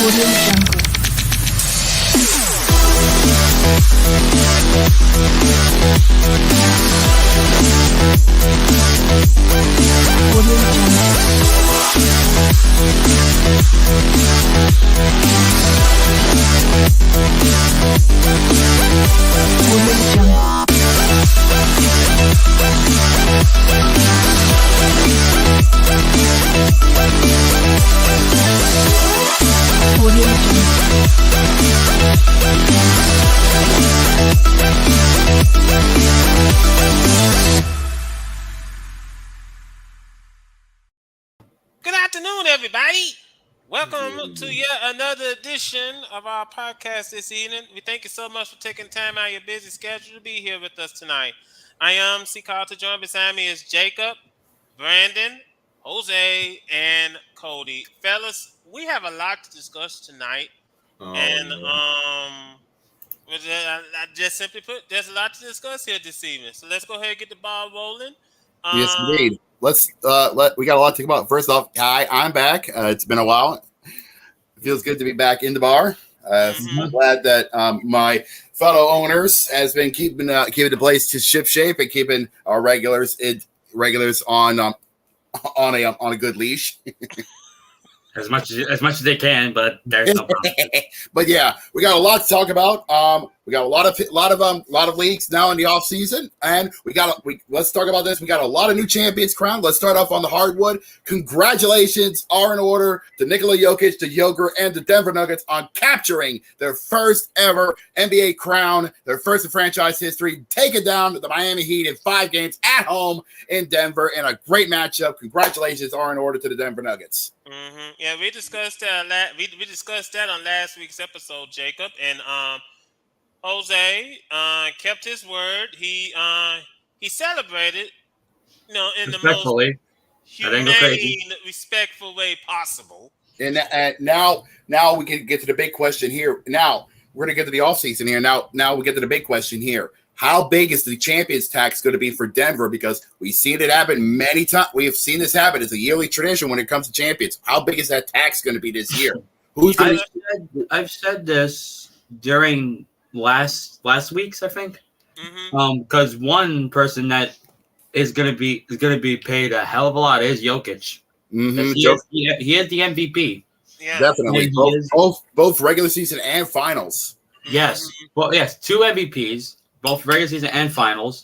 Audio Jungle. Audio Good afternoon, everybody. Welcome to yet another edition of our podcast this evening. We thank you so much for taking time out of your busy schedule to be here with us tonight. I am C. Carter. Joined beside me is Jacob, Brandon, Jose, and Cody. Fellas, we have a lot to discuss tonight. I just simply put, there's a lot to discuss here this evening. So let's go ahead and get the ball rolling. Yes, indeed. We got a lot to talk about. First off, hi, I'm back. It's been a while. It feels good to be back in the bar. I'm glad that my fellow owners has been keeping the place to ship shape and keeping our regulars on a good leash. As much as they can, but there's no problem. But yeah, we got a lot to talk about. We got a lot of leagues now in the off season, and let's talk about this. We got a lot of new champions crowned. Let's start off on the hardwood. Congratulations are in order to Nikola Jokic, the Joker, and the Denver Nuggets on capturing their first ever NBA crown, their first in franchise history, taking down the Miami Heat in 5 games at home in Denver in a great matchup. Congratulations are in order to the Denver Nuggets. Mm-hmm. Yeah, we discussed that. We discussed that on last week's episode, Jacob, and Jose kept his word. He celebrated, in the most humane, respectful way possible. And now we can get to the big question here. Now we're gonna get to the offseason here. Now we get to the big question here. How big is the champions tax going to be for Denver? Because we've seen it happen many times. We have seen this happen. It's a yearly tradition when it comes to champions. How big is that tax going to be this year? I've said this during last week's, I think. Because one person that is going to be paid a hell of a lot is Jokic. Mm-hmm. He is the MVP. Yeah, definitely. Both regular season and finals. Yes. Well, yes, 2 MVPs. Both regular season and finals.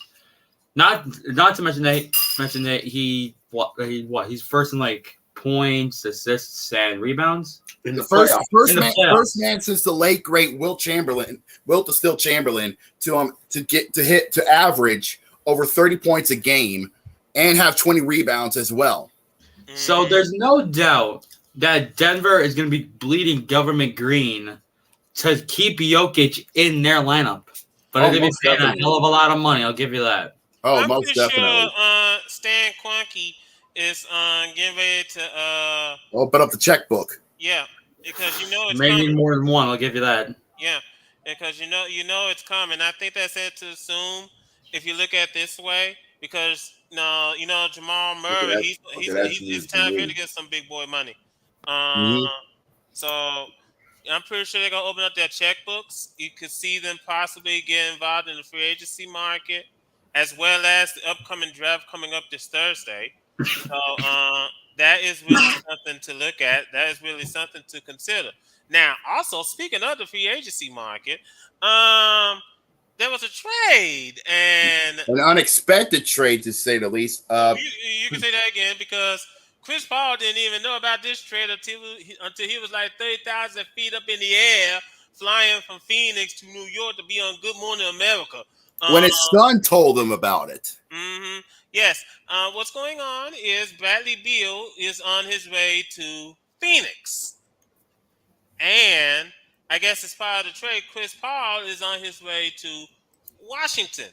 Not to mention that he's first in like points, assists, and rebounds. In the first man since the late great Wilt the Still Chamberlain to average over 30 points a game and have 20 rebounds as well. So there's no doubt that Denver is going to be bleeding government green to keep Jokic in their lineup. But they're going to be paying a hell of a lot of money. I'll give you that. Oh, I'm most definitely. Sure, Stan Kroenke is getting ready to open up the checkbook. Yeah, because it's maybe coming. More than one. I'll give you that. Yeah, because it's coming. I think that's it to assume if you look at it this way, because Jamal Murray, it's time for him to get some big boy money. So. I'm pretty sure they're going to open up their checkbooks. You could see them possibly get involved in the free agency market, as well as the upcoming draft coming up this Thursday. So that is really something to look at. That is really something to consider. Now, also, speaking of the free agency market, there was a trade. And an unexpected trade, to say the least. You can say that again, because Chris Paul didn't even know about this trade until he was like 30,000 feet up in the air, flying from Phoenix to New York to be on Good Morning America. When his son told him about it. Mm-hmm. Yes. What's going on is Bradley Beal is on his way to Phoenix. And I guess as part of the trade, Chris Paul is on his way to Washington,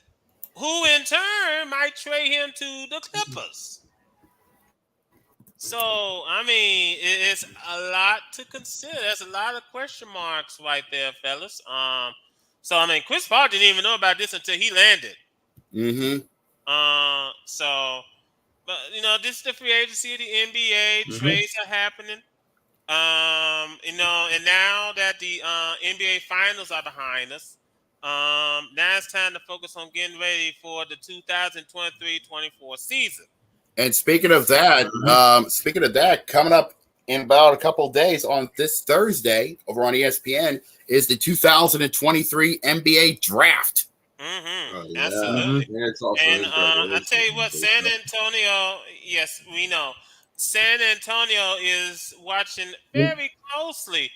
who in turn might trade him to the Clippers. So, I mean, it's a lot to consider. There's a lot of question marks right there, fellas. So, I mean, Chris Paul didn't even know about this until he landed. Mm-hmm. But, this is the free agency of the NBA. Trades are happening. And now that the NBA Finals are behind us, now it's time to focus on getting ready for the 2023-24 season. And speaking of that, coming up in about a couple of days on this Thursday over on ESPN is the 2023 NBA Draft. Absolutely. And it's also And I tell you what, San Antonio, yes, we know. San Antonio is watching very closely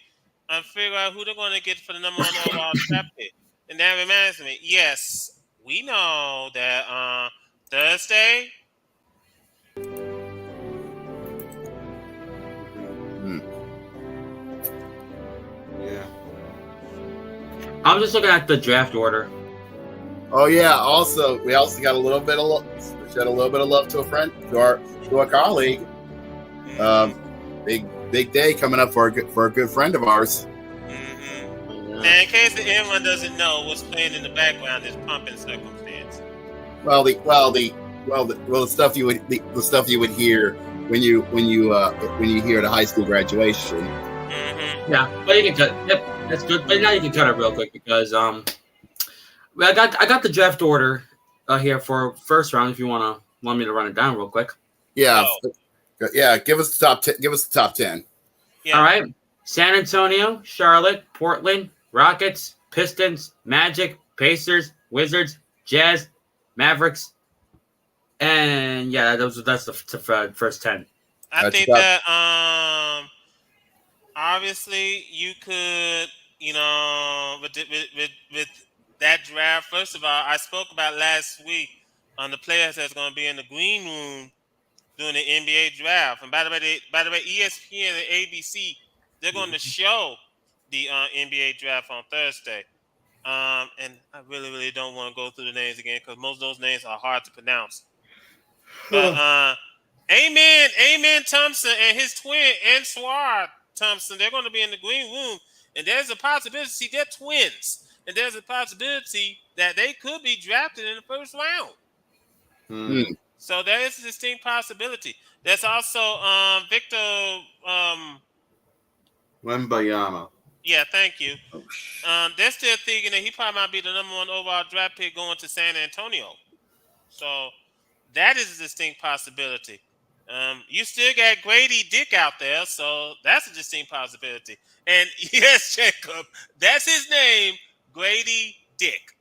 and figure out who they're going to get for the number one overall draft pick. And that reminds me, yes, we know that Thursday. Yeah. I'm just looking at the draft order. Oh yeah. Also, we also got a little bit of shed a little bit of love to a friend, to our colleague. Big day coming up for a good friend of ours. Now, in case anyone doesn't know, what's playing in the background is Pumping Circumstance. The stuff you would hear when you hear the high school graduation. Yeah, but you can cut. Yep, that's good. But now you can cut it real quick because I got the draft order here for first round. If you want me to run it down real quick. Yeah, yeah. Give us the top 10. Give us the top 10. Yeah. All right: San Antonio, Charlotte, Portland, Rockets, Pistons, Magic, Pacers, Wizards, Jazz, Mavericks, and yeah, that's the first 10. I think that obviously you could, with that draft. First of all, I spoke about last week on the players that's going to be in the green room during the NBA draft. And by the way, ESPN and ABC, they're going to show the NBA draft on Thursday. And I really, really don't want to go through the names again because most of those names are hard to pronounce. But Amen Thompson and his twin, Antoine Thompson, they're going to be in the green room. And there's a possibility, see, they're twins. And there's a possibility that they could be drafted in the first round. So there is a distinct possibility. There's also Victor Wembayama. Yeah, thank you. They're still thinking that he probably might be the number one overall draft pick going to San Antonio. So that is a distinct possibility. You still got Grady Dick out there, so that's a distinct possibility. And yes, Jacob, that's his name, Grady Dick.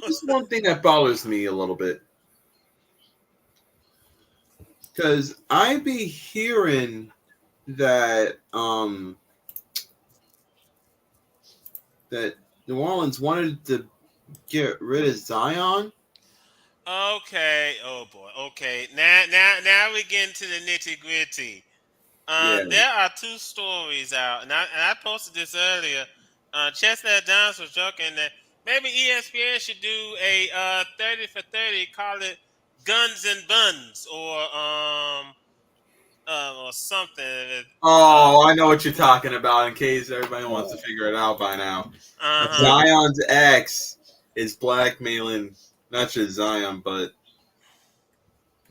There's one thing that bothers me a little bit. Because I be hearing that that New Orleans wanted to get rid of Zion. Okay. Oh boy. Okay. Now we get into the nitty gritty. There are two stories out, and I posted this earlier. Chestnut Downs was joking that maybe ESPN should do a 30 for 30, call it Guns and Buns, or something. Oh, I know what you're talking about. In case everybody wants to figure it out by now, Zion's ex is blackmailing not just Zion, but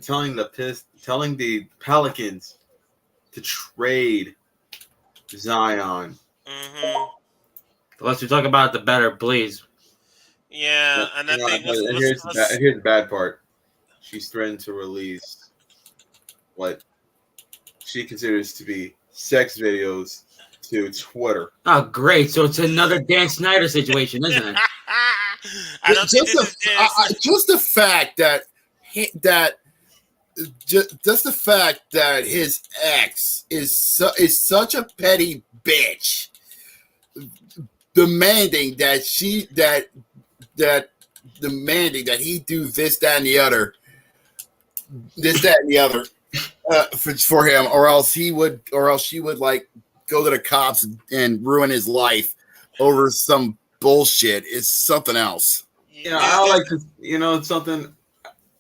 telling the Pelicans to trade Zion. Unless we talk about the better, please. Yeah, and I think here's the bad part. She's threatened to release what she considers to be sex videos to Twitter. Ah, Oh, great! So it's another Dan Snyder situation, isn't it? I don't think this is just the fact that just the fact that his ex is such a petty bitch, demanding that he do this, that, and the other, for him, or else she would like go to the cops and ruin his life over some bullshit. It's something else. Yeah, I like to, it's something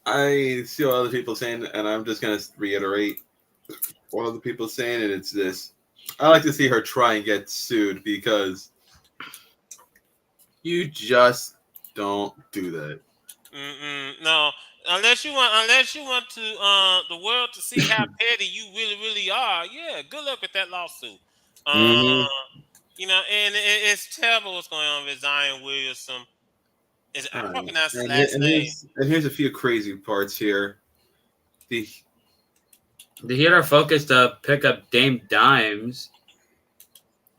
I see what other people saying, and I'm just gonna reiterate what other people saying, and it's this. I like to see her try and get sued because you just don't do that. No, unless you want to the world to see how petty you really really are. Yeah, good luck with that lawsuit. Mhm. And it's terrible what's going on with Zion Williamson. I All can't right. pronounce his last name. Here's a few crazy parts here. The Heat are focused to pick up Dame Dimes.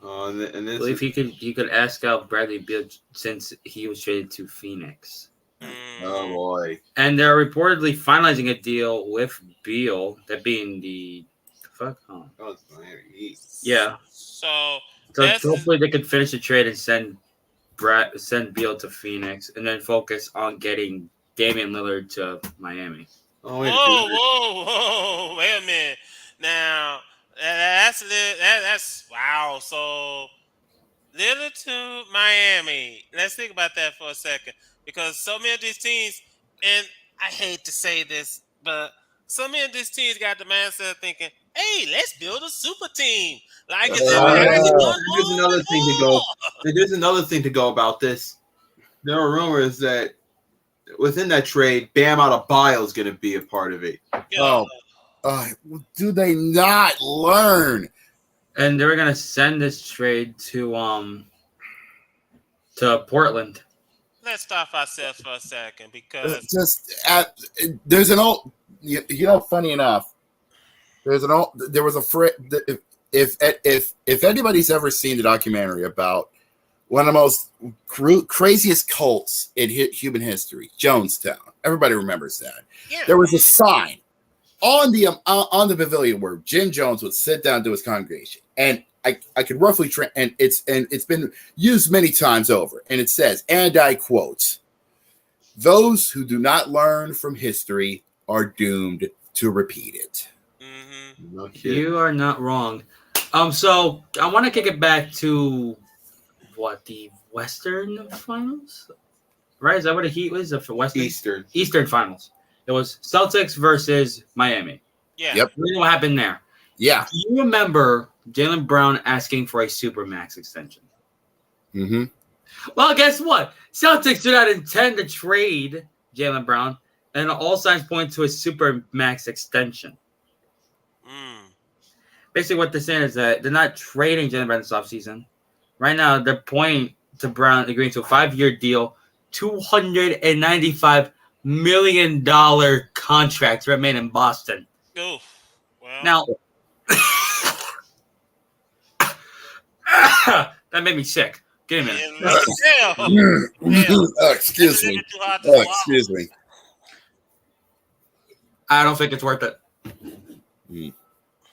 And I this believe he could ask out Bradley Beal since he was traded to Phoenix. oh boy. And they're reportedly finalizing a deal with Beal, that being the fuck. Oh. Oh, it's Miami Heat. Yeah. So Hopefully they could finish the trade and send Beal to Phoenix, and then focus on getting Damian Lillard to Miami. Oh, whoa! Wait a minute. Now that's wow. So Lillard to Miami. Let's think about that for a second, because so many of these teams, and I hate to say this, but so many of these teams got the mindset of thinking, "Hey, let's build a super team." Like it's There's another thing to go. There's another thing to go about this. There are rumors that within that trade, Bam Adebayo is going to be a part of it. Yeah. Do they not learn? And they're gonna send this trade to Portland. Let's stop ourselves for a second, because there's an old, funny enough, there was a if anybody's ever seen the documentary about one of the most craziest cults in human history, Jonestown, everybody remembers that. Yeah. There was a sign on the pavilion where Jim Jones would sit down to his congregation, and I could roughly and it's been used many times over, and it says, and I quote, "Those who do not learn from history are doomed to repeat it." Mm-hmm. No kidding. You are not wrong. So I want to kick it back to the Western Finals, right? Is that what the Heat was for Western? Eastern Finals. It was Celtics versus Miami. Yeah. Yep. You know what happened there? Yeah. Do you remember Jaylen Brown asking for a Supermax extension? Mm-hmm. Well, guess what? Celtics do not intend to trade Jaylen Brown, and all signs point to a Supermax extension. Basically, what they're saying is that they're not trading Jaylen Brown this offseason. Right now, they're pointing to Brown agreeing to a 5-year deal, $295 million contract to remain in Boston. Oof. Well. Now, that made me sick. Give me a minute. Excuse me. Excuse me. I don't think it's worth it.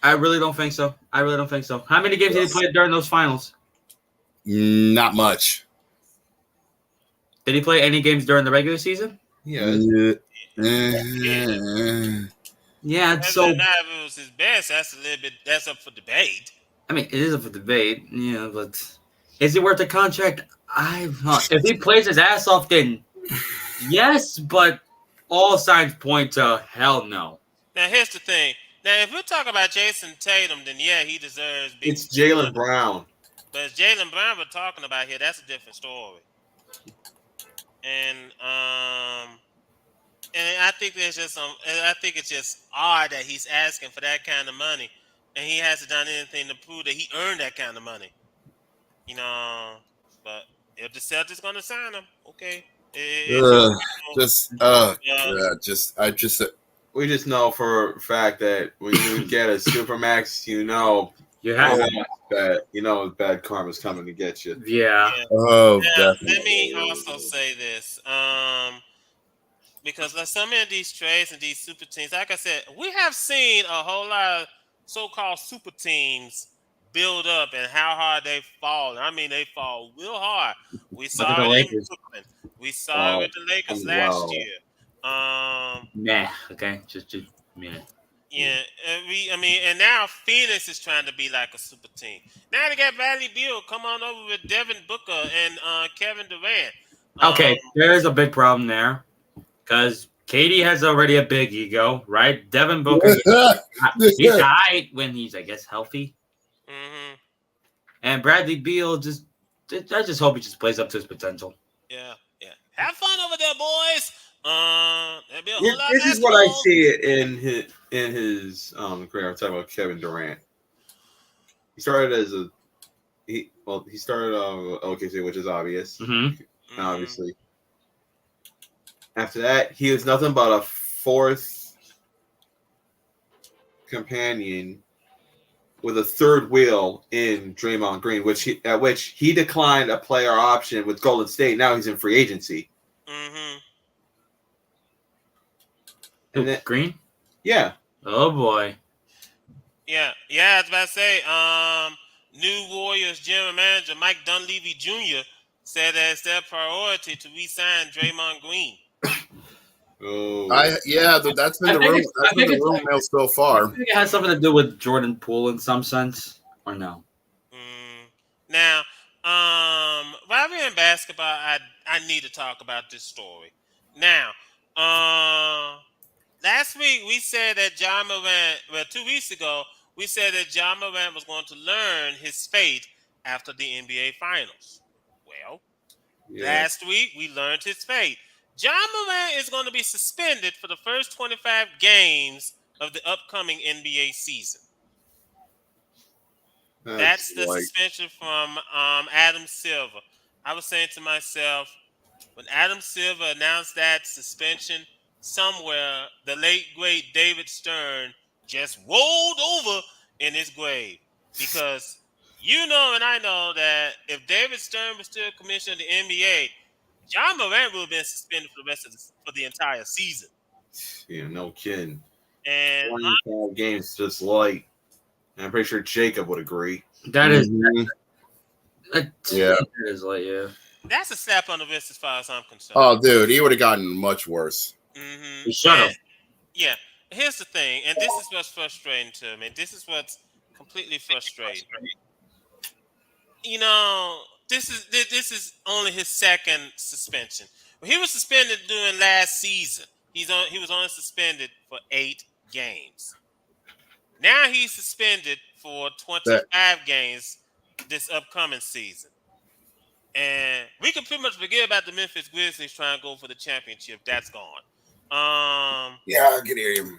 I really don't think so. How many games did he play during those finals? Not much. Did he play any games during the regular season? Yeah. Yeah, so if it was his best, that's up for debate. I mean, it is up for debate, yeah, but is it worth the contract? If he plays his ass off, then yes, but all signs point to hell no. Now here's the thing. Now if we're talking about Jason Tatum, then yeah, he deserves. It's Jaylen Brown. But it's Jaylen Brown we're talking about here. That's a different story. And I think there's just I think it's just odd that he's asking for that kind of money, and he hasn't done anything to prove that he earned that kind of money. But if the Celtics gonna sign him, okay. We just know for a fact that when you get a Supermax, you know that bad karma's coming to get you. Yeah. Oh, now, definitely. let me also say this. Because like some of these trades and these super teams, like I said, we have seen a whole lot of so-called super teams build up and how hard they fall. I mean, they fall real hard. We saw it in Brooklyn. We saw it with the Lakers last year. Okay, just meh. Yeah, and now Phoenix is trying to be like a super team. Now they got Bradley Beal come on over with Devin Booker and Kevin Durant. Okay, there's a big problem there because Katie has already a big ego, right? Devin Booker, he's high when he's, I guess, healthy. Mm-hmm. And Bradley Beal I just hope he just plays up to his potential. Yeah. Have fun over there, boys. This is what I see in in his career. I'm talking about Kevin Durant. He started as he started OKC, which is obvious, obviously. After that, he was nothing but a fourth companion with a third wheel in Draymond Green, which he declined a player option with Golden State. Now he's in free agency. Mm-hmm. And then, Green? Yeah. Oh boy. Yeah. I was about to say, new Warriors general manager Mike Dunleavy Jr. said that it's their priority to re-sign Draymond Green. Oh. That's been the rumor. That's been the rumor mill so far. I think it has something to do with Jordan Poole in some sense, or no? Now, while we're in basketball, I need to talk about this story. Now, last week we said that Ja Morant. Well, 2 weeks ago we said that Ja Morant was going to learn his fate after the NBA Finals. Well, last week we learned his fate. Ja Morant is going to be suspended for the first 25 games of the upcoming NBA season. That's the suspension from Adam Silver. I was saying to myself, when Adam Silver announced that suspension, somewhere the late great David Stern just rolled over in his grave, because you know and I know that if David Stern was still commissioner of the NBA, Ja Morant would have been suspended for the entire season. Yeah, no kidding. And 25 games just light. I'm pretty sure Jacob would agree. That is, Yeah. That is like, yeah. That's a slap on the wrist as far as I'm concerned. Oh, dude, he would have gotten much worse. Mm-hmm. Shut up. Yeah. Here's the thing, and this is what's frustrating to me. This is what's completely frustrating. You know, this is only his second suspension. Well, he was suspended during last season. He was only suspended for 8 games. Now he's suspended for 25 games this upcoming season. And we can pretty much forget about the Memphis Grizzlies trying to go for the championship. That's gone. Yeah, I can hear you.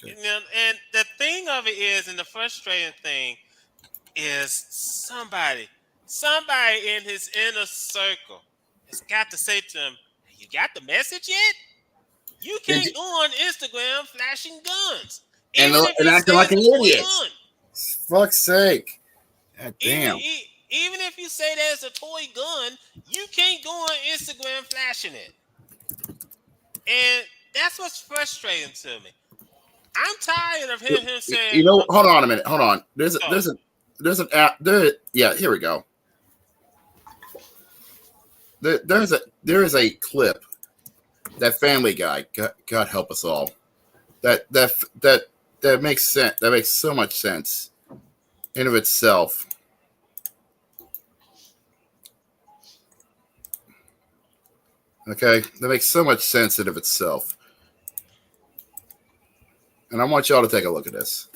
You know, and the thing of it is, and the frustrating thing is, somebody in his inner circle has got to say to him, "You got the message yet? You can't go on Instagram flashing guns and acting like an idiot. Fuck's sake! God damn. Even if you say there's a toy gun, you can't go on Instagram flashing it. And that's what's frustrating to me. I'm tired of him saying, you know, hold on a minute. Hold on. There's an app there. Yeah, here we go. There is a clip that Family Guy, God help us all, that makes sense. That makes so much sense in of itself. Okay, that makes so much sense in of itself. And I want y'all to take a look at this.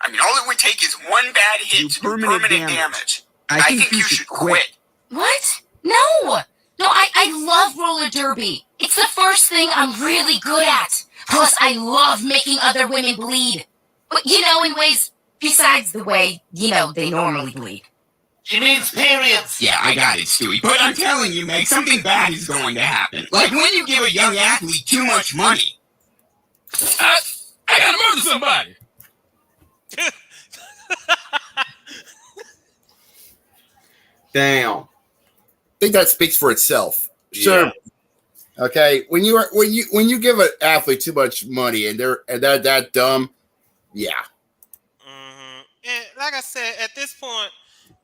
I mean, all it would take is one bad hit to do permanent damage. I think you should quit. What? No, I love roller derby. It's the first thing I'm really good at. Plus, I love making other women bleed. But, in ways besides the way, they normally bleed. She means periods. Yeah, I got it, Stewie. But I'm telling you, Meg, something bad is going to happen. Like when you give a young athlete too much money. I gotta murder somebody. Damn. I think that speaks for itself. Sure. Yeah. Okay. When you give an athlete too much money and they're that dumb, yeah. Mm-hmm. And like I said, at this point,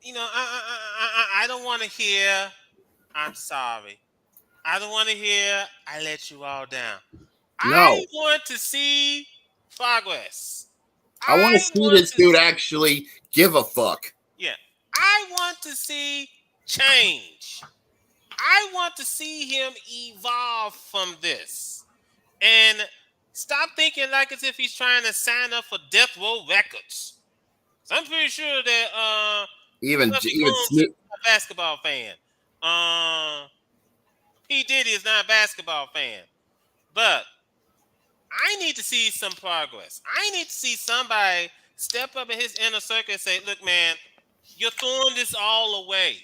I don't want to hear "I'm sorry." I don't want to hear "I let you all down." No. I want to see progress. I want to see this dude actually give a fuck. Yeah. I want to see change. I want to see him evolve from this. And stop thinking like as if he's trying to sign up for Death Row Records. So I'm pretty sure that even a basketball fan. P. Diddy is not a basketball fan. But I need to see some progress. I need to see somebody step up in his inner circle and say, look, man, you're throwing this all away.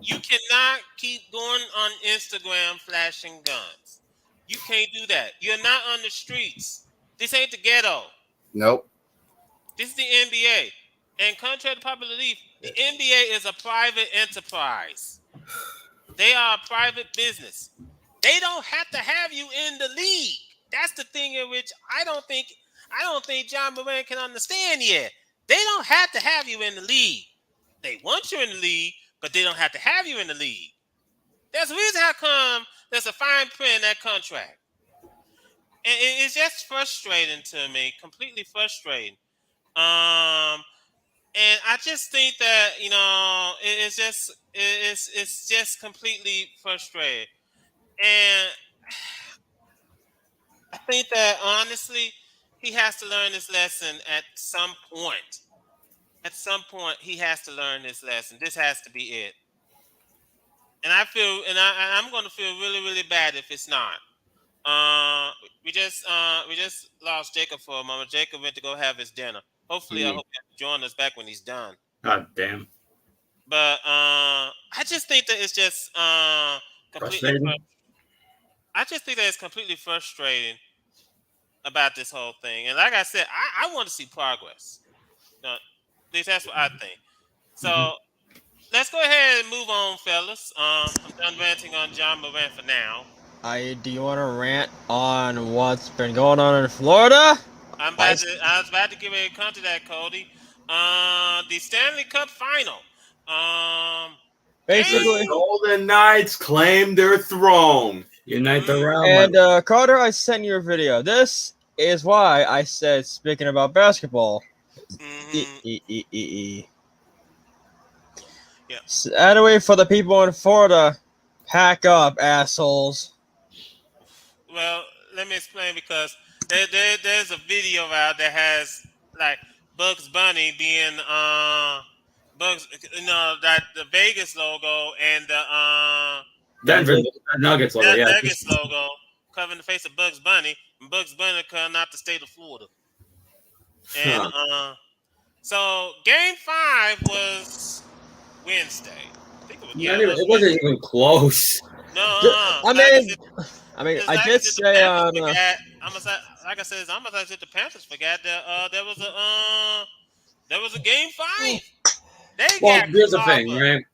You cannot keep going on Instagram flashing guns. You can't do that. You're not on the streets. This ain't the ghetto. Nope. This is the NBA. And contrary to popular belief, the NBA is a private enterprise. They are a private business. They don't have to have you in the league. That's the thing in which I don't think John Moran can understand yet. They don't have to have you in the league. They want you in the league, but they don't have to have you in the league. There's a reason how come there's a fine print in that contract. And it's just frustrating to me, completely frustrating. And I just think that it's just completely frustrating. And I think that honestly, he has to learn this lesson at some point. At some point, he has to learn this lesson. This has to be it. And I'm going to feel really, really bad if it's not. We just lost Jacob for a moment. Jacob went to go have his dinner. Hopefully, I hope he'll join us back when he's done. God damn. But I just think that it's just completely. I just think that it's completely frustrating about this whole thing. And like I said, I want to see progress. At least that's what I think. So let's go ahead and move on, fellas. I'm done ranting on John Moran for now. Do you want to rant on what's been going on in Florida? I was about to give a come to that, Cody. The Stanley Cup Final. Basically, the Golden Knights claim their throne. Unite the realm. And Carter, I sent you a video. This is why I said, speaking about basketball. Yeah. So, anyway, for the people in Florida, pack up, assholes. Well, let me explain because there's a video out that has like Bugs Bunny being that the Vegas logo and the Denver Nuggets logo, Nuggets logo covering the face of Bugs Bunny, and Bugs Bunny coming out the state of Florida. And so Game 5 was Wednesday. I think it wasn't even close. No, I did say I'm gonna say the Panthers forgot that there was a Game 5. Here's the thing, right?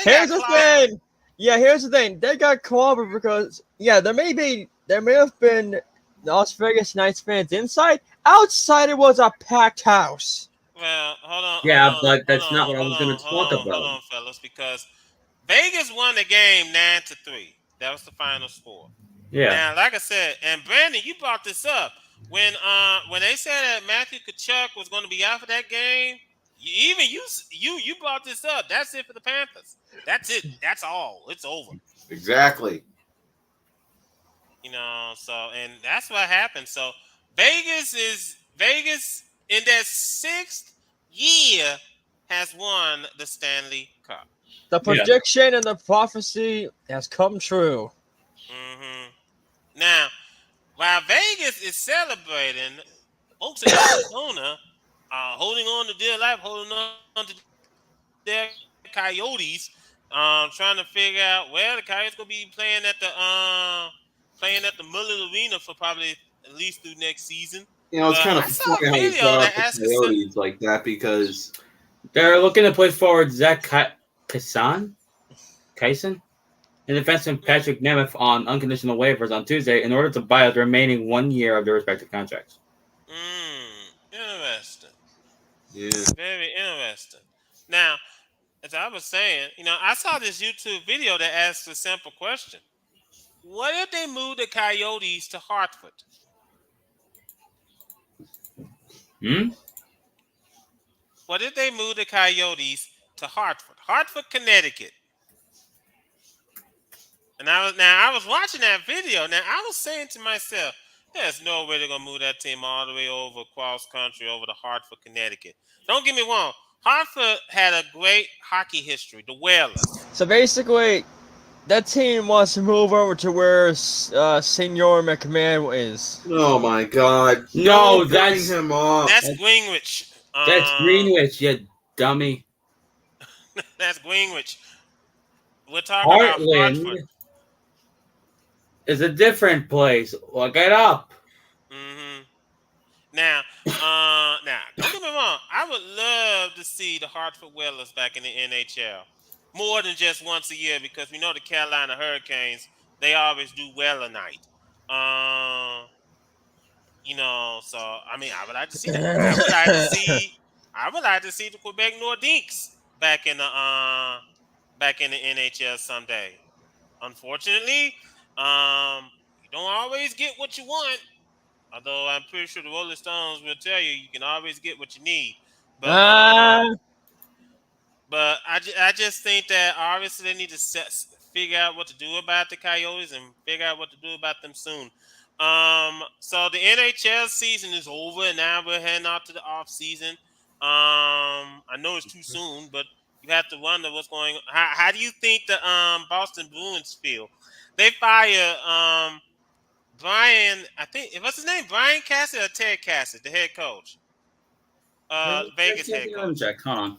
Here's the thing. Yeah, here's the thing. They got clobbered because there may have been Las Vegas Knights fans inside. Outside, it was a packed house. Well, hold on. Yeah, but that's not what I was going to talk about. Hold on, fellas, because Vegas won the game 9-3. That was the final score. Yeah. Now, like I said, and Brandon, you brought this up when they said that Matthew Tkachuk was going to be out for that game. You brought this up. That's it for the Panthers. That's it. That's all. It's over. Exactly. And that's what happened. So Vegas in their 6th year has won the Stanley Cup. The prediction and the prophecy has come true. Now, while Vegas is celebrating, folks in Arizona are holding on to their life, holding on to their Coyotes, trying to figure out where the Coyotes gonna be playing at the Mullett Arena for probably at least through next season. It's kind of funny how you brought up the Coyotes like that because they're looking to play forward Zach Kyson, and defenseman Patrick Nemeth on unconditional waivers on Tuesday in order to buy out the remaining 1 year of their respective contracts. Interesting. Yeah. Very interesting. Now, as I was saying, I saw this YouTube video that asked a simple question. What if they move the Coyotes to Hartford? What if they move the Coyotes to Hartford? Hartford, Connecticut. And I was watching that video. Now, I was saying to myself, there's no way they're going to move that team all the way over cross country over to Hartford, Connecticut. Don't get me wrong. Hartford had a great hockey history, the Whalers. So basically, that team wants to move over to where Senor McMahon is. Oh my God! No, Don't bring that's him up. That's Greenwich. Greenwich, you dummy. That's Greenwich. We're talking about Heartland Hartford. is a different place. Look it up. Hmm Now, don't get me wrong. I would love to see the Hartford Whalers back in the NHL more than just once a year because we know the Carolina Hurricanes. They always do well a night. Um, so I mean, I would like to see that. I would like to see. I would like to see the Quebec Nordiques back in the NHL someday. Unfortunately, you don't always get what you want. Although I'm pretty sure the Rolling Stones will tell you can always get what you need. But Ah, I just think that obviously they need to figure out what to do about the Coyotes and figure out what to do about them soon. So the NHL season is over, and now we're heading out to the off season. I know it's too soon, but you have to wonder what's going on. How do you think the Boston Bruins feel? They fire Brian, I think what's his name? Brian Cassidy or Ted Cassidy, the head coach, Vegas head Let me coach. check. Hold on.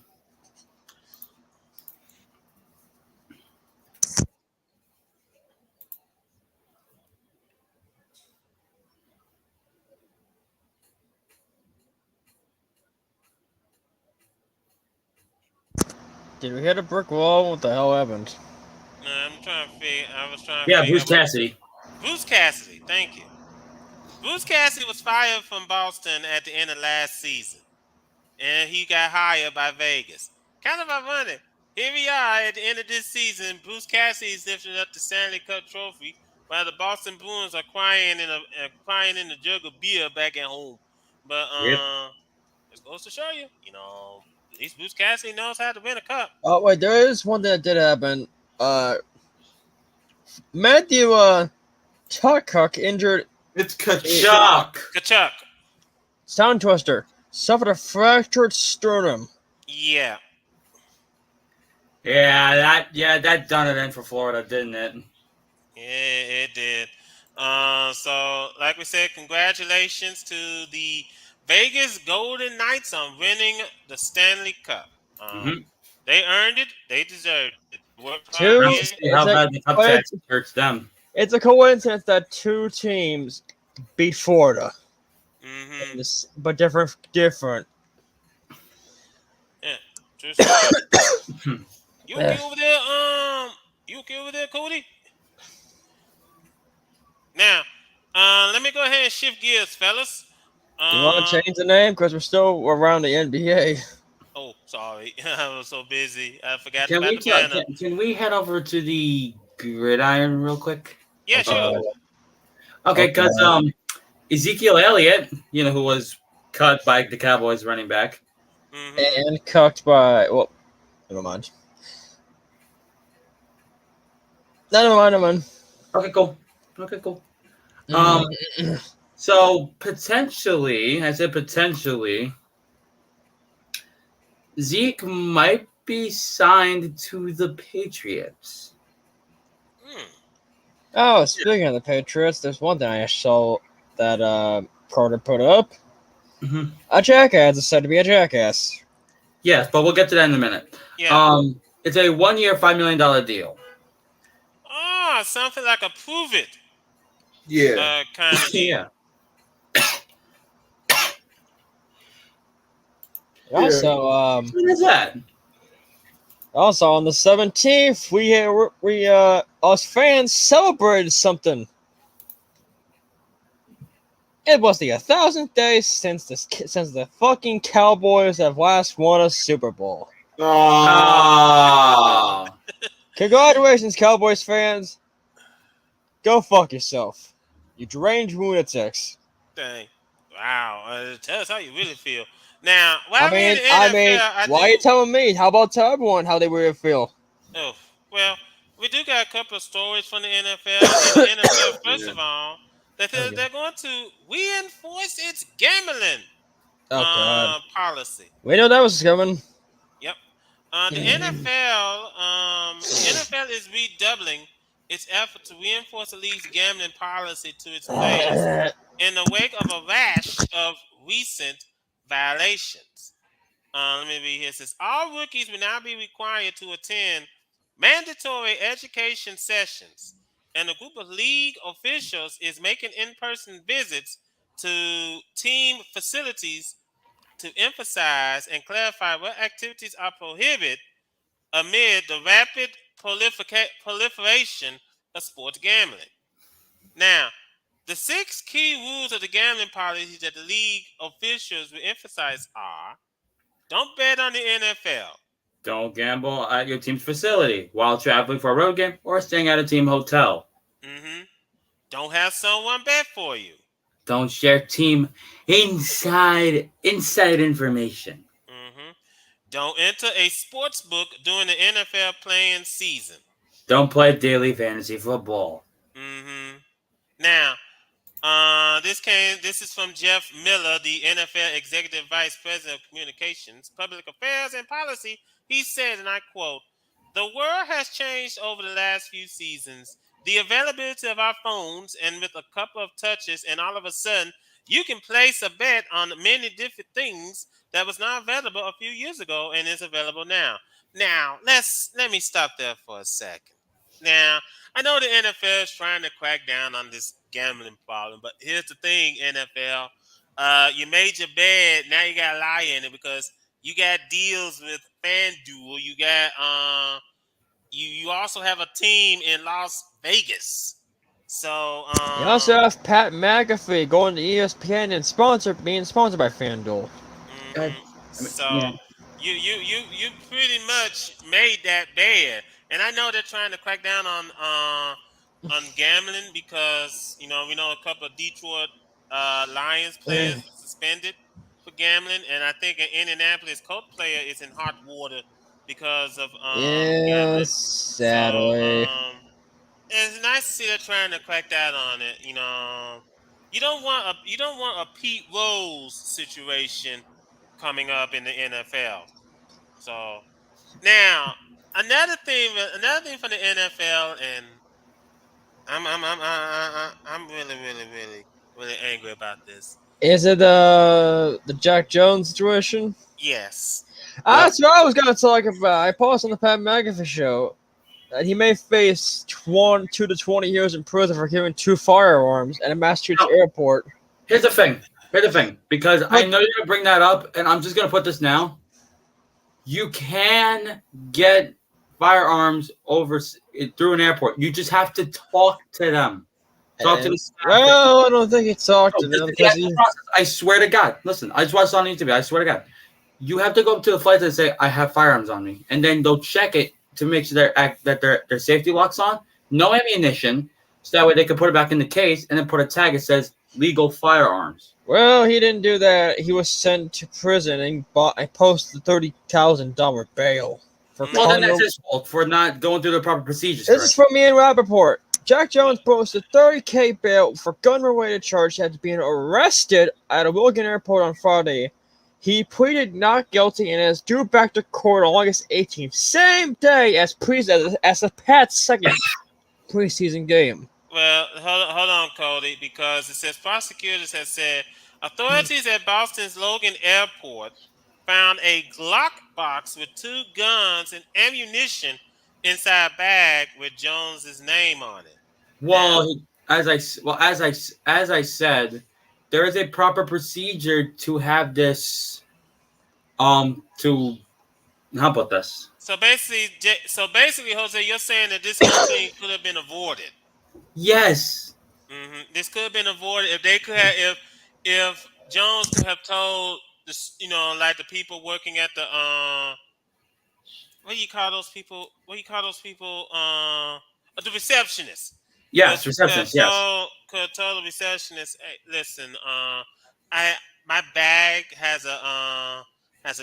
did we hit a brick wall? What the hell happened? No, I'm trying to figure. I was trying to Yeah, figure Bruce out what Cassidy. Bruce Cassidy. Thank you. Bruce Cassidy was fired from Boston at the end of last season, and he got hired by Vegas. Kind of ironic. Here we are at the end of this season. Bruce Cassidy is lifting up the Stanley Cup trophy, while the Boston Bruins are crying in a jug of beer back at home. But Yep. it goes to show you, at least Bruce Cassidy knows how to win a cup. Oh wait, there is one that did happen. Matthew Tuckcock injured It's Kachuk. Kachuk. sound twister, suffered a fractured sternum. Yeah. That done it in for Florida, didn't it? Yeah, it did. So like we said, congratulations to the Vegas Golden Knights on winning the Stanley Cup. They earned it. They deserved it. Worked hard. Let's see how bad the cup tax hurts them. It's a coincidence that two teams beat Florida, Mm-hmm. but different. Yeah. True story. You okay over there? You okay over there, Cody? Now, let me go ahead and shift gears, fellas. You want to change the name because we're still around the NBA. Oh, sorry, I was so busy. I forgot Can about we the banner. can we head over to the gridiron real quick? Yeah, sure. Okay, because Ezekiel Elliott, who was cut by the Cowboys running back, and cucked by never mind. Never mind. Okay, cool. So potentially, I said potentially, Zeke might be signed to the Patriots. Oh, speaking of the Patriots, there's one thing I saw that Carter put up. A jackass is said to be a jackass. Yes, but we'll get to that in a minute. Yeah. It's a 1 year, $5 million deal. Oh, something like a prove it. Yeah. Kind of deal. Also, what is that? Also, on the 17th, we us fans celebrated something. It was the 1,000th day since the fucking Cowboys have last won a Super Bowl. Oh. Congratulations, Cowboys fans. Go fuck yourself, you deranged lunatics. Dang. Wow. Tell us how you really feel. Now, I mean, why are you telling me? How about tell everyone how they really feel? Oh, well, we do got a couple of stories from the NFL. And the NFL, first of all, they're going to reinforce its gambling policy. We know that was coming. Yep. The NFL is redoubling its effort to reinforce the league's gambling policy to its players in the wake of a rash of recent violations. Let me read here. It says all rookies will now be required to attend mandatory education sessions, and a group of league officials is making in-person visits to team facilities to emphasize and clarify what activities are prohibited amid the rapid proliferation of sports gambling. Now, the 6 key rules of the gambling policy that the league officials will emphasize are: don't bet on the NFL. Don't gamble at your team's facility while traveling for a road game or staying at a team hotel. Don't have someone bet for you. Don't share team inside information. Don't enter a sports book during the NFL playing season. Don't play daily fantasy football. Now, this is from Jeff Miller, the NFL Executive Vice President of Communications, Public Affairs, and Policy. He said, and I quote, "The world has changed over the last few seasons. The availability of our phones, and with a couple of touches, and all of a sudden, you can place a bet on many different things that was not available a few years ago and is available now." Now, let me stop there for a second. Now, I know the NFL is trying to crack down on this gambling problem, but here's the thing, NFL. You made your bed, now you got to lie in it because you got deals with FanDuel. You got you also have a team in Las Vegas. So you also have Pat McAfee going to ESPN and being sponsored by FanDuel. So you pretty much made that bad, and I know they're trying to crack down on gambling because we know a couple of Detroit Lions players were suspended for gambling, and I think an Indianapolis Colts player is in hot water because of gambling. Sadly. So, it's nice to see they're trying to crack down on it. You don't want a Pete Rose situation coming up in the NFL. So now another thing for the NFL, and I'm really angry about this. Is it the Jack Jones situation? Yes. That's what I was gonna talk about. I posted on the Pat McAfee show that he may face 2 to 20 years in prison for carrying 2 firearms at a Massachusetts airport. Here's the thing, because I know you're gonna bring that up, and I'm just gonna put this now. You can get firearms through an airport. You just have to talk to them. Talk to the staff. Well, I don't think he talked to them because I swear to God. Listen, I just watched it on YouTube. I swear to God. You have to go up to the flight and say, "I have firearms on me," and then they'll check it to make sure that their safety lock's on, no ammunition, so that way they can put it back in the case and then put a tag that says legal firearms. Well, he didn't do that. He was sent to prison and posted $30,000 bail. Well, then that's his fault for not going through the proper procedures. This is from Ian Rappaport. Jack Jones posted $30,000 bail for gun-related charges after being arrested at a Wilkin airport on Friday. He pleaded not guilty and is due back to court on August 18th, same day as the Pats' second preseason game. Well, hold on, Cody, because it says prosecutors have said authorities at Boston's Logan Airport found a Glock box with 2 guns and ammunition inside a bag with Jones's name on it. Well, as I said, there is a proper procedure to have this. To how about this? So basically, Jose, you're saying that this whole thing could have been avoided. Yes. This could have been avoided if they could have, if Jones could have told this, like the people working at the what do you call those people? The receptionist. Yes, receptionist. Yes. So could have told the receptionist, "Hey, listen, my bag has a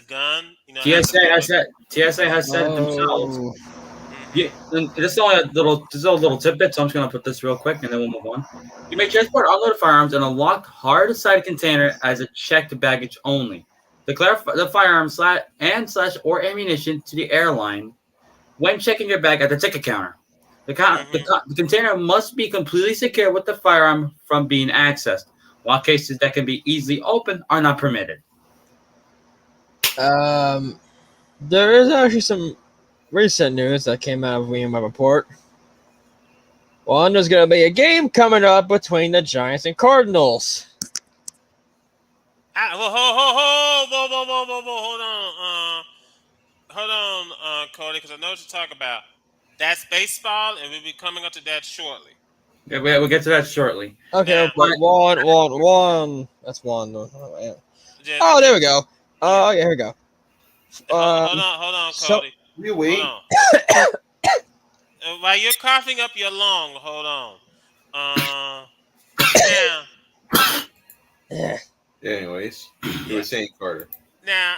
gun." TSA has said themselves. Yeah, this is only a little tidbit, so I'm just gonna put this real quick, and then we'll move on. You may transport unloaded firearms in a locked, hard-sided container as a checked baggage only. Declare the firearm or ammunition to the airline when checking your bag at the ticket counter. The container must be completely secure with the firearm from being accessed, while cases that can be easily opened are not permitted. There is actually some recent news that came out of my report. One, there's going to be a game coming up between the Giants and Cardinals. Hold on, Cody, because I know what you're talking about. That's baseball, and we'll be coming up to that shortly. Yeah, we'll get to that shortly. Okay, Now, one. That's one. Oh, there we go. Oh, yeah, here we go. Hold on, Cody. You wait. Hold on. While you're coughing up your lung, hold on. Now, Anyways, you were saying, Carter. now,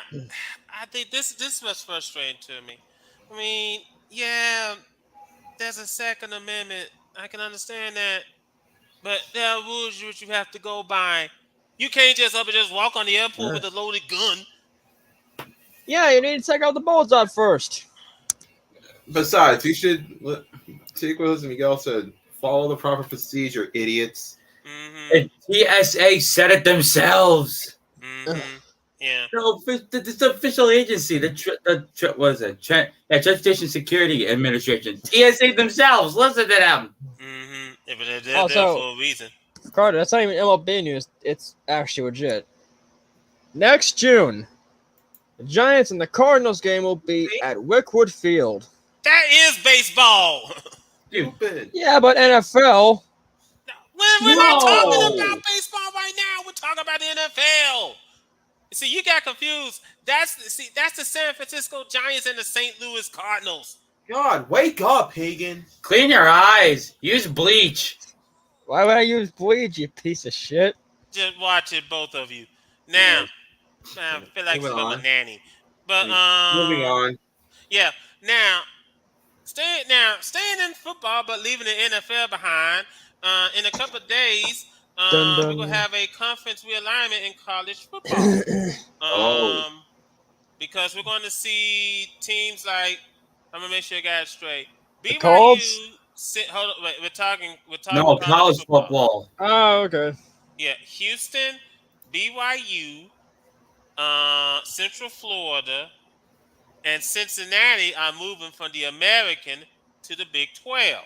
I think this was frustrating to me. I mean, yeah, there's a Second Amendment. I can understand that, but there are rules which you have to go by. You can't just up and just walk on the airport with a loaded gun. Yeah, you need to check out the balls out first. Besides, you should take what Miguel said. Follow the proper procedure, idiots. And TSA said it themselves. Yeah. No, it's the official agency. What is it? Transportation Security Administration. TSA themselves. Listen to them. Yeah, but they're there for a reason. Carter, that's not even MLB news. It's actually legit. Next June, the Giants and the Cardinals game will be at Wickwood Field. That is baseball. Stupid. Yeah, but NFL. We're not talking about baseball right now. We're talking about the NFL. See, you got confused. That's the San Francisco Giants and the St. Louis Cardinals. God, wake up, Hagen. Clean your eyes. Use bleach. Why would I use bleach, you piece of shit? Just watch it, both of you. Now, I feel like I'm a nanny. But moving on. Yeah. Now, staying in football, but leaving the NFL behind. In a couple of days, we're gonna have a conference realignment in college football. Because we're going to see teams like, I'm gonna make sure I got it straight. BYU. Hold on, wait, we're talking. No, college football. Oh, okay. Yeah, Houston, BYU, Central Florida, and Cincinnati are moving from the American to the Big 12.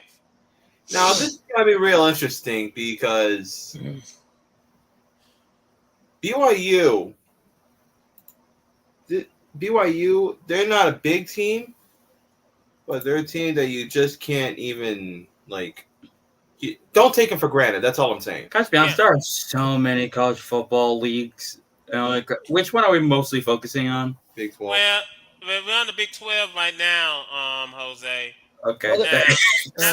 Now, this is going to be real interesting because BYU, they're not a big team, but they're a team that you just can't even, don't take them for granted. That's all I'm saying. Guys, be honest, there are so many college football leagues. Which one are we mostly focusing on? Big 12. Well, we're on the Big 12 right now, Jose. Okay. I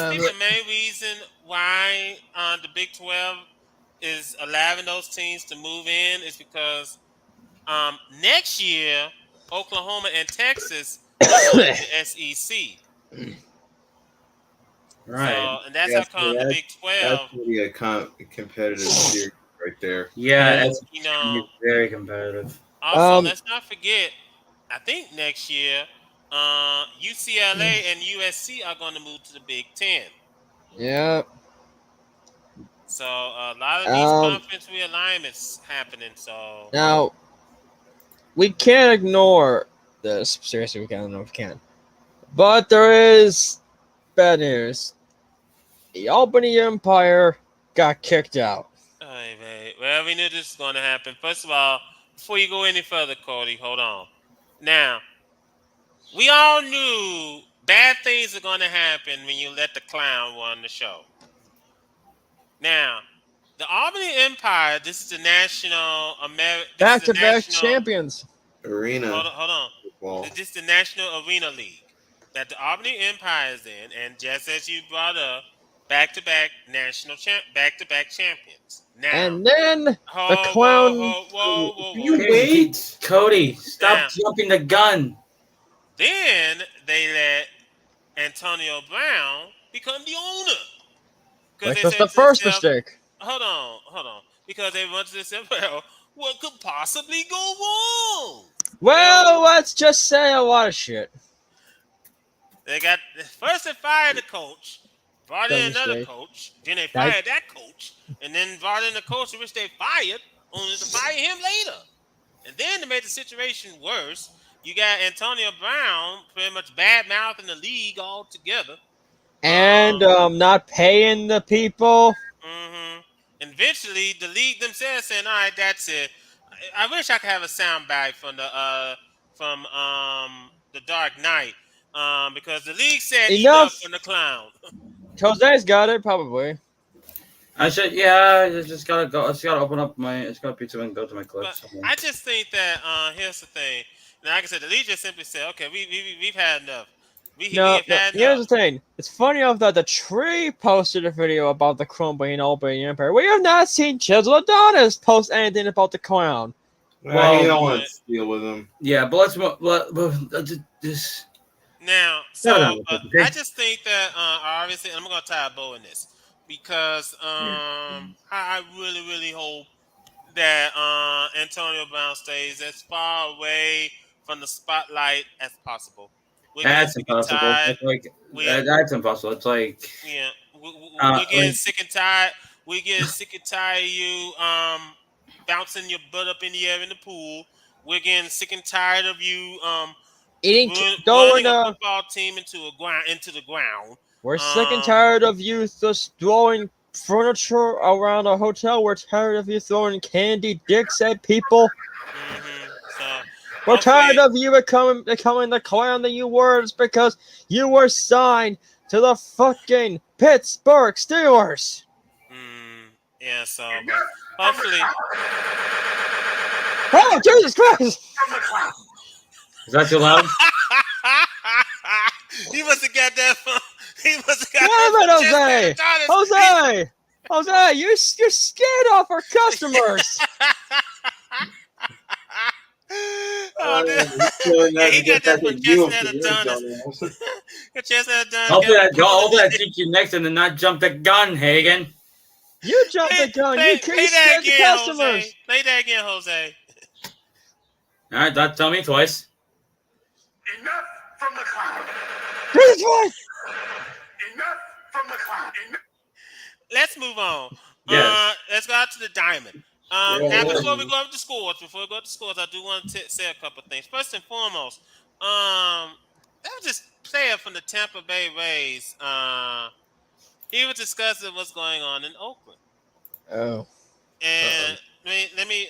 think the main reason why the Big 12 is allowing those teams to move in is because next year, Oklahoma and Texas are going to the SEC. Right. So, and that's how come the Big 12. That's really a competitive series right there. Yeah, it's very competitive. Also, let's not forget, I think next year, UCLA and USC are going to move to the Big 10. Yeah. So a lot of these conference realignments happening. So now we can't ignore this. Seriously, we can't. I don't know if we can. But there is bad news. The Albany Empire got kicked out. Well, we knew this was going to happen. First of all, before you go any further, Cody, hold on. Now, we all knew bad things are going to happen when you let the clown run the show. Now, the Albany Empire, this is the national back-to-back champions. Arena. Hold on. Well, this is the National Arena League that the Albany Empire is in, and just as you brought up, back-to-back back-to-back champions. Now, and then the clown. Whoa. You wait, Cody. Stop jumping the gun. Then they let Antonio Brown become the owner. That's the first mistake. Hold on. Because they went to this, well, what could possibly go wrong? Well, let's just say a lot of shit. They got first they fired the coach, brought in another Straight. coach, then they fired that coach, and then brought in the coach which they fired, only to fire him later. And then to make the situation worse, you got Antonio Brown pretty much bad mouthing the league altogether. And not paying the people. Mm-hmm. And eventually, the league themselves saying, "All right, that's it." I wish I could have a sound bite from the Dark Knight, because the league said enough from the clown. Jose's got it probably. I should, yeah. I just gotta go. I just gotta open up my. It's got pizza and go to my clips. I just think that here's the thing. Now, like I said, the league just simply said, "Okay, we've had enough." Here's the thing. It's funny enough that the Tree posted a video about the crumbling Albany Empire. We have not seen Chisel Adonis post anything about the clown. Well, you don't want to deal with him. Yeah, but let's just. Now, so I just think that obviously, and I'm going to tie a bow in this because I really, really hope that Antonio Brown stays as far away from the spotlight as possible. That's impossible. That's impossible. It's like we're getting sick and tired. We get sick and tired of you bouncing your butt up in the air in the pool. We're getting sick and tired of you running a football team into the ground. We're sick and tired of you just throwing furniture around a hotel. We're tired of you throwing candy dicks at people. We're tired of you becoming the clown that you were because you were signed to the fucking Pittsburgh Steelers. Yeah, so hopefully. Oh, Jesus Christ! Is that too loud? He must have got that from. He must have got that from Jose, you're scared off our customers. He got that from Chestnut Adonis. Hopefully that keeps you next and not jump the gun, Hagen. You jumped the gun. You scared the customers. Jose. Play that again, Jose. All right, tell me twice. Enough from the clown. Twice. Enough from the clown. Let's move on. Yes. Let's go out to the diamond. Now, before we go up to scores, I do want to say a couple of things. First and foremost, that was this player from the Tampa Bay Rays. He was discussing what's going on in Oakland. Oh. And let me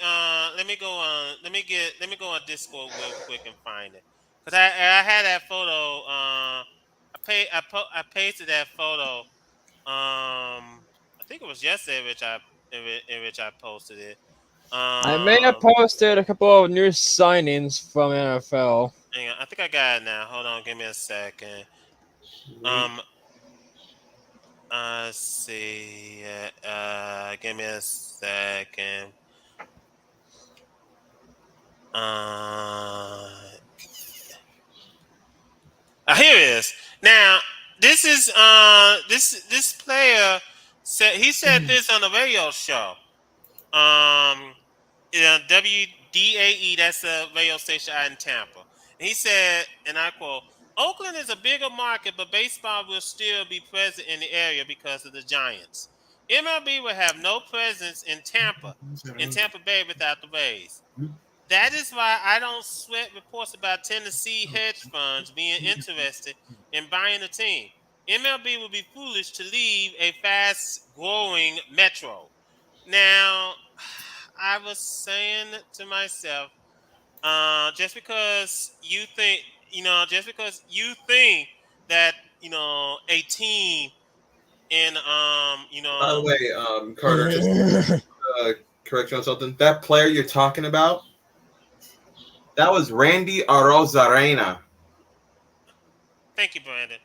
go on Discord real quick and find it, because I had that photo. I pasted that photo. I think it was yesterday, in which I posted it. I may have posted a couple of new signings from NFL. Hang on, I think I got it now. Hold on, give me a second. Let's see. Give me a second. Here it is. Now, this is this player said this on the radio show. WDAE, that's a radio station out in Tampa. And he said, and I quote, "Oakland is a bigger market, but baseball will still be present in the area because of the Giants. MLB will have no presence in Tampa Bay without the Rays. That is why I don't sweat reports about Tennessee hedge funds being interested in buying the team. MLB would be foolish to leave a fast-growing metro." Now, I was saying to myself, just because you think that, a team in, By the way, Carter, just correct you on something. That player you're talking about, that was Randy Arozarena. Thank you, Brandon.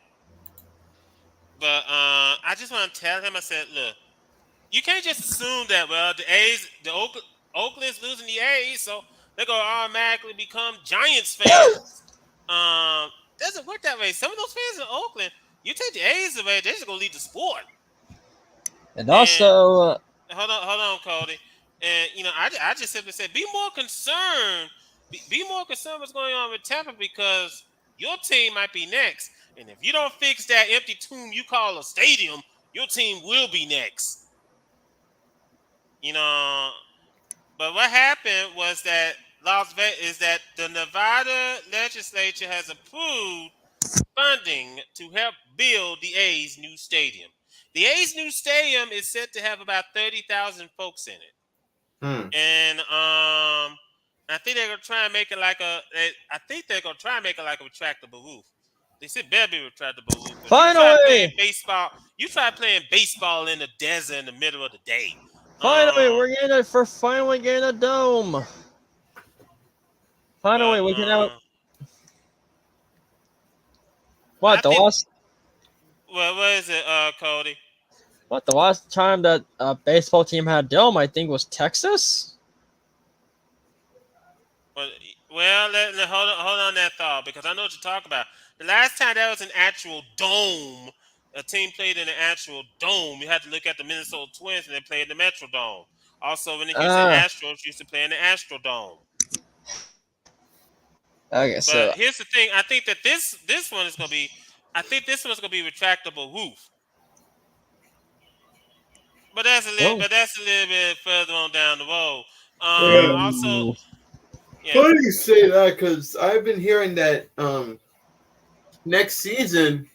But I just want to tell him, I said, look, you can't just assume that, well, Oakland's losing the A's, so they're going to automatically become Giants fans. Doesn't work that way. Some of those fans in Oakland, you take the A's away, they're just going to leave the sport. And also... hold on, Cody. And I just simply said, be more concerned. Be more concerned what's going on with Tampa because your team might be next. And if you don't fix that empty tomb you call a stadium, your team will be next. You know, but what happened was that Las Vegas is that the Nevada legislature has approved funding to help build the A's new stadium. The A's new stadium is set to have about 30,000 folks in it. And I think they're gonna try and make it like I think they're gonna try and make it like a retractable roof. They said better be retractable roof. But you try playing baseball. You try playing baseball in the desert in the middle of the day. Finally, finally getting a dome. Finally, we can have. What the last? Well, what is it, Cody? What the last time that a baseball team had a dome, I think, was Texas. Well, hold on that thought because I know what you're talking about. The last time that was an actual dome, a team played in an actual dome. You had to look at the Minnesota Twins and they played in the Metrodome. Also, when the Houston Astros used to play in the Astrodome. Okay, but here's the thing: I think that this one is gonna be. I think this one's gonna be retractable roof. But that's a little bit further on down the road. Also, Funny you say that because I've been hearing that next season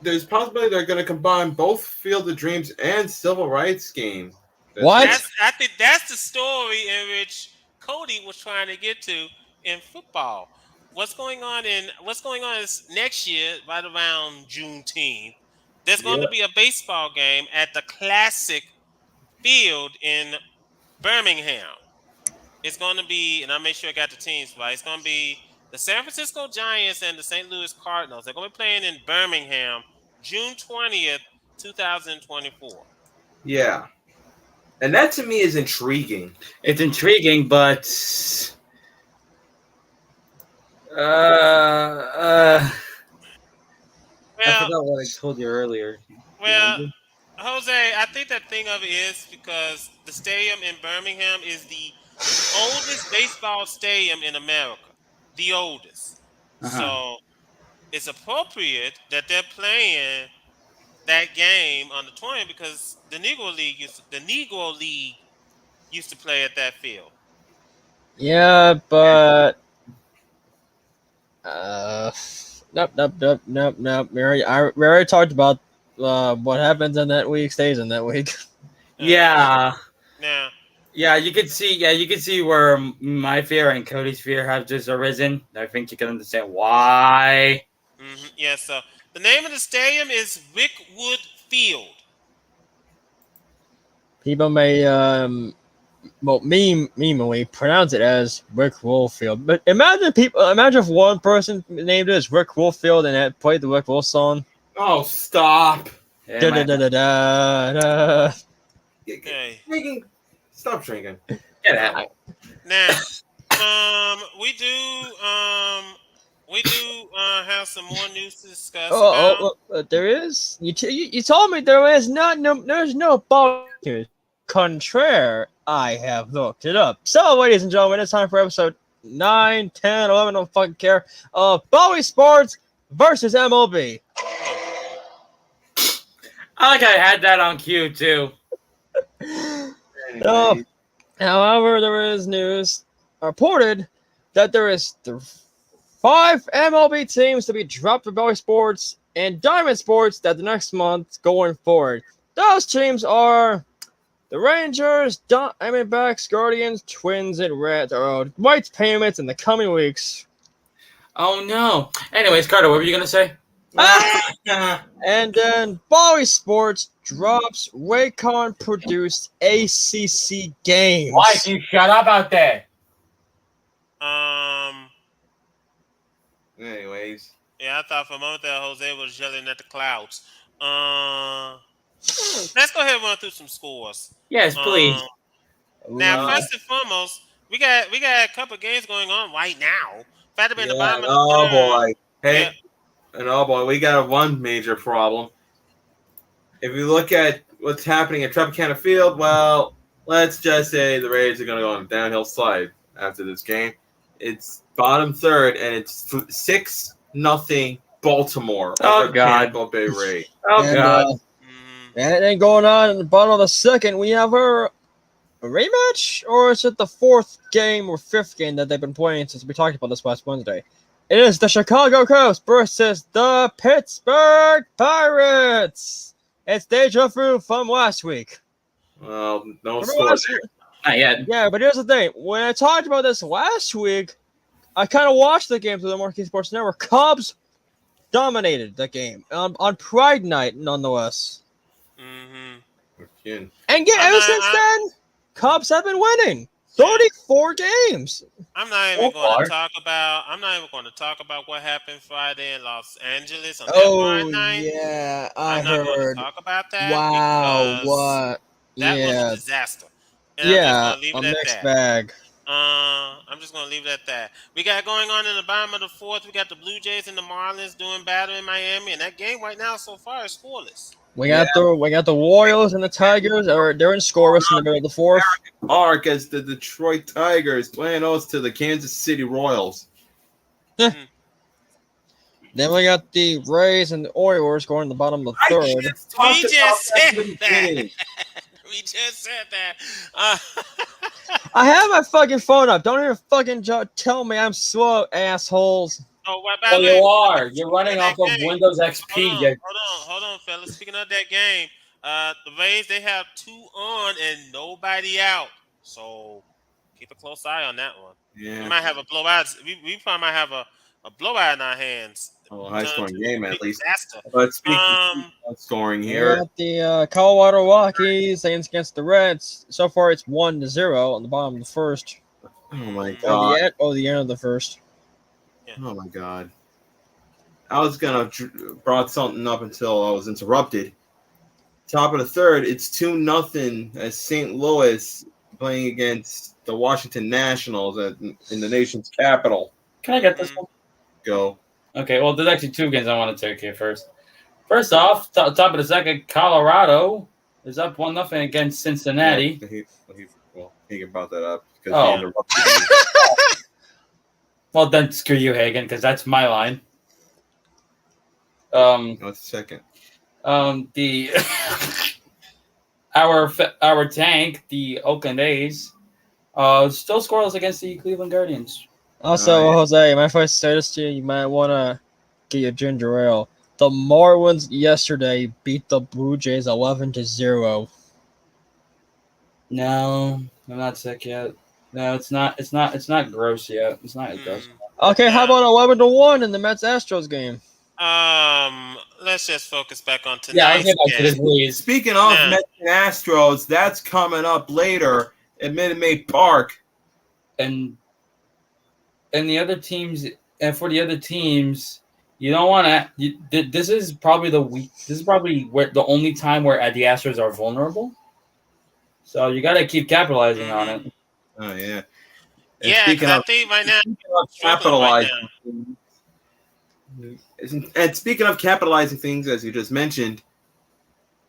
there's possibility they're going to combine both Field of Dreams and Civil Rights game. What? I think that's the story in which Cody was trying to get to in football. What's going on is next year, right around Juneteenth, there's going to be a baseball game at the Classic Field in Birmingham. It's going to be, and I'll make sure I got the teams right. It's going to be the San Francisco Giants and the St. Louis Cardinals. They're going to be playing in Birmingham, June 20th, 2024. Yeah. And that to me is intriguing. It's intriguing, but I forgot what I told you earlier. Well, Jose, I think that thing of it is because the stadium in Birmingham is the oldest baseball stadium in America. The oldest. So it's appropriate that they're playing that game on the 20th because the Negro League used to play at that field. Yeah, but nope. We already talked about what happens in that week stays in that week. Yeah. Now. Yeah, you can see where my fear and Cody's fear have just arisen. I think you can understand why. Mm-hmm. Yeah, so the name of the stadium is Rickwood Field. People may memely pronounce it as Rick Wolfield. But imagine if one person named it as Rick Wolfield and it played the Rick Wolf song. Oh, stop. Stop drinking. Get out. Now, we do have some more news to discuss. There is. You told me there's no ball news. Contraire, I have looked it up. So, ladies and gentlemen, it's time for episode 9, 10, 11, I don't fucking care, of Bowie Sports versus MLB. I like I had that on cue, too. However, there is news reported that there is 5 MLB teams to be dropped for Bowie Sports and Diamond Sports that the next month going forward. Those teams are the Rangers, Diamondbacks, Guardians, Twins, and Reds, White's payments in the coming weeks. Oh no! Anyways, Carter, what were you gonna say? And then Bowie Sports drops Raycon-produced ACC games. Why don't you shut up out there? Anyways. Yeah, I thought for a moment that Jose was yelling at the clouds. Let's go ahead and run through some scores. Yes, please. Now, first and foremost, we got a couple of games going on right now. Boy. Hey, and we got one major problem. If you look at what's happening at Tropicana Field, well, let's just say the Rays are going to go on a downhill slide after this game. It's bottom third, and it's 6-0 Baltimore over the Tampa Bay Rays. And then going on in the bottom of the second, we have a rematch, or is it the fourth game or fifth game that they've been playing since we talked about this last Wednesday? It is the Chicago Cubs versus the Pittsburgh Pirates. It's deja vu from last week. Well, no Remember score last there. week? Not yet. Yeah, but here's the thing. When I talked about this last week, I kind of watched the game through the Marquee Sports Network. Cubs dominated the game on Pride Night, nonetheless. Mm-hmm. And ever since then, Cubs have been winning 34 games. I'm not even going to talk about what happened Friday in Los Angeles on that Pride Night. Yeah, I'm not going to talk about that. Wow, because what? That was Yeah, a disaster. And yeah, I'm just going to leave a it at mixed that. bag. I'm just going to leave it at that. We got going on in the bottom of the fourth. We got the Blue Jays and the Marlins doing battle in Miami, and that game right now so far is scoreless. We got the Royals and the Tigers. They're in scoreless in the middle of the fourth. Park as the Detroit Tigers playing host to the Kansas City Royals. Then we got the Rays and the Orioles going to the bottom of the third. We just said that. I have my fucking phone up. Don't even fucking tell me I'm slow, assholes. Oh, you are. You're running off of Windows XP. Hold on, fellas. Speaking of that game, the Rays, they have 2 on and nobody out. So keep a close eye on that one. Yeah. We might have a blowout. We probably might have a blowout in our hands. A high-scoring game, at least. Disaster. But speaking of scoring We here, got the Colorado Rockies against the Reds. So far, it's 1-0 on the bottom of the first. oh my god! The end of the first. Oh my god! I was gonna brought something up until I was interrupted. Top of the third, it's 2-0 as St. Louis playing against the Washington Nationals in the nation's capital. Can I get this one? Go. Okay, well, there's actually 2 games I want to take here first. First off, top of the second, Colorado is up 1-0 against Cincinnati. He can brought that up because he interrupted me. Well, then screw you, Hagen, because that's my line. What's the second? The our tank, the Oakland A's, still scoreless against the Cleveland Guardians. Also, Jose, my first say this to you, you might want to get your ginger ale. The Marlins yesterday beat the Blue Jays 11-0. No, I'm not sick yet. No, it's not gross yet. It's not gross. Okay, how about 11-1 in the Mets-Astros game? Let's just focus back on tonight's game. Speaking of Mets and Astros, that's coming up later at Minute Maid Park. And the other teams, and for the other teams, you don't want to. This is probably where the only time where the Astros are vulnerable. So you got to keep capitalizing on it. Oh yeah. And I think right now capitalizing. And speaking of capitalizing things, as you just mentioned,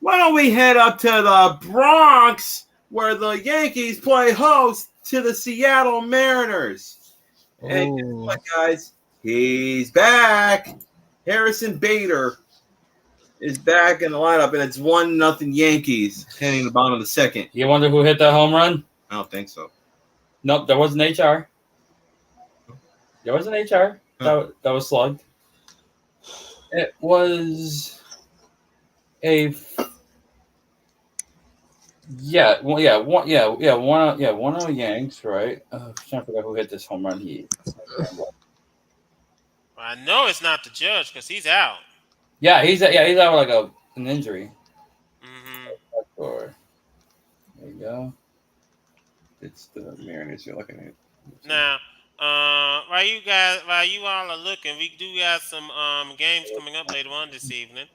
why don't we head up to the Bronx where the Yankees play host to the Seattle Mariners? And guess what, guys? He's back. Harrison Bader is back in the lineup, and it's 1-0 Yankees heading the bottom of the second. You wonder who hit that home run? I don't think so. Nope, there wasn't HR. There wasn't HR. That was slugged. It was one of the Yanks, right? I'm trying to figure out who hit this home run. I know it's not the judge because he's out. He's out with like an injury. There you go. It's the Mariners you're looking at. Now, while you all are looking, we do got some games coming up later on this evening.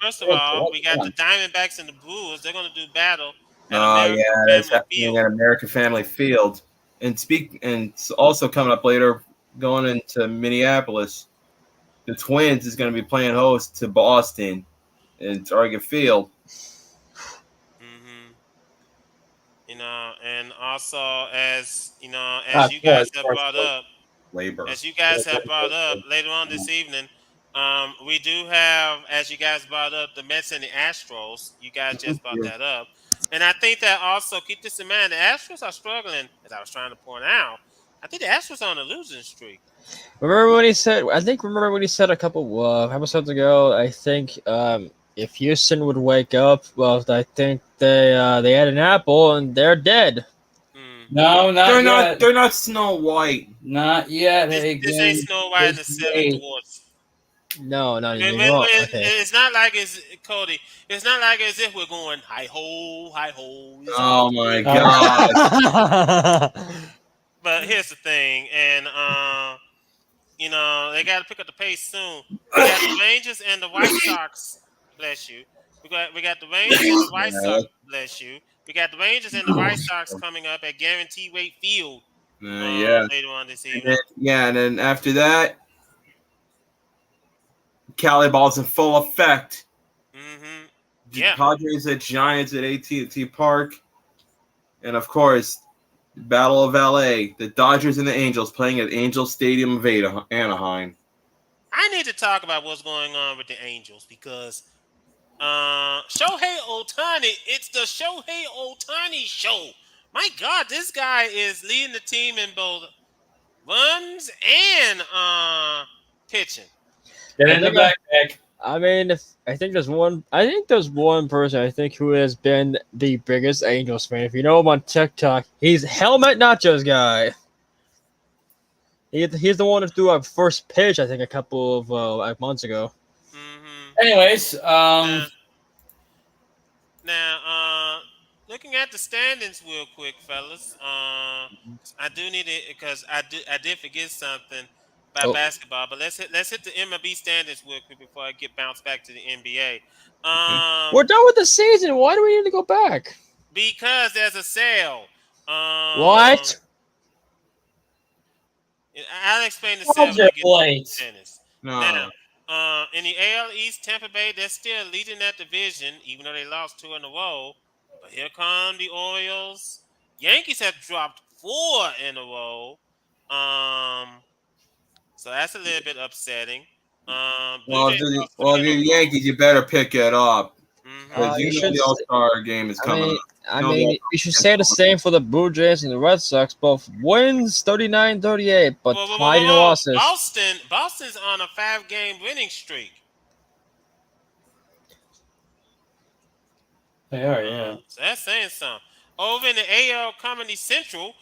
First of all, we got the Diamondbacks and the Brewers. They're going to do battle. That's happening at American Family Field. And it's also coming up later, going into Minneapolis. The Twins is going to be playing host to Boston in Target Field. And also as as you guys have brought up, labor. as you guys have brought up later on this evening, we do have, as you guys brought up, the Mets and the Astros. You guys just brought that up. And I think that also, keep this in mind, the Astros are struggling, as I was trying to point out. I think the Astros are on a losing streak. Remember when he said? Remember when he said a couple episodes ago. I think if Houston would wake up, well, I think they had an apple and they're dead. No, They're not not. yet. They're not Snow White. Not yet. This ain't Snow White and the Seven Dwarfs. No, not Wait, anymore. wait, Okay. it's not like it's Cody. It's not like as if we're going hi ho, hi ho. Oh my god! But here's the thing, and they got to pick up the pace soon. We got the Rangers and the White Sox. Bless you. We got the Rangers and the White Sox. Bless you. We got the Rangers and the White Sox coming up at Guaranteed Rate Field later on this evening. And then after that, Cali ball's in full effect. Mm-hmm. Yeah. Padres at Giants at AT&T Park, and of course, Battle of LA, the Dodgers and the Angels playing at Angel Stadium of Anaheim. I need to talk about what's going on with the Angels because Shohei Ohtani, it's the Shohei Ohtani show. My God, this guy is leading the team in both runs and pitching. I mean, I think there's one person who has been the biggest Angels fan. If you know him on TikTok, he's Helmet Nachos guy. He's the one who threw our first pitch, I think, a couple of months ago. Mm-hmm. Anyways, now, looking at the standings real quick, fellas. I do need it because I did forget something about basketball, but let's hit the MLB standings real quick before I get bounced back to the NBA. We're done with the season. Why do we need to go back? Because there's a sale. What? I'll explain the sale when I get to the tennis. No. Now, in the AL East, Tampa Bay, they're still leading that division, even though they lost 2 in a row. But here come the Orioles. Yankees have dropped 4 in a row. So that's a little bit upsetting. Well, if you're the Yankees, you better pick it up. Because the All-Star game is coming up. I mean, you should say the same for the Blue Jays and the Red Sox. Both wins 39-38, but tied in losses. Boston's on a 5-game winning streak. They are, yeah. So that's saying something. Over in the AL Comedy Central,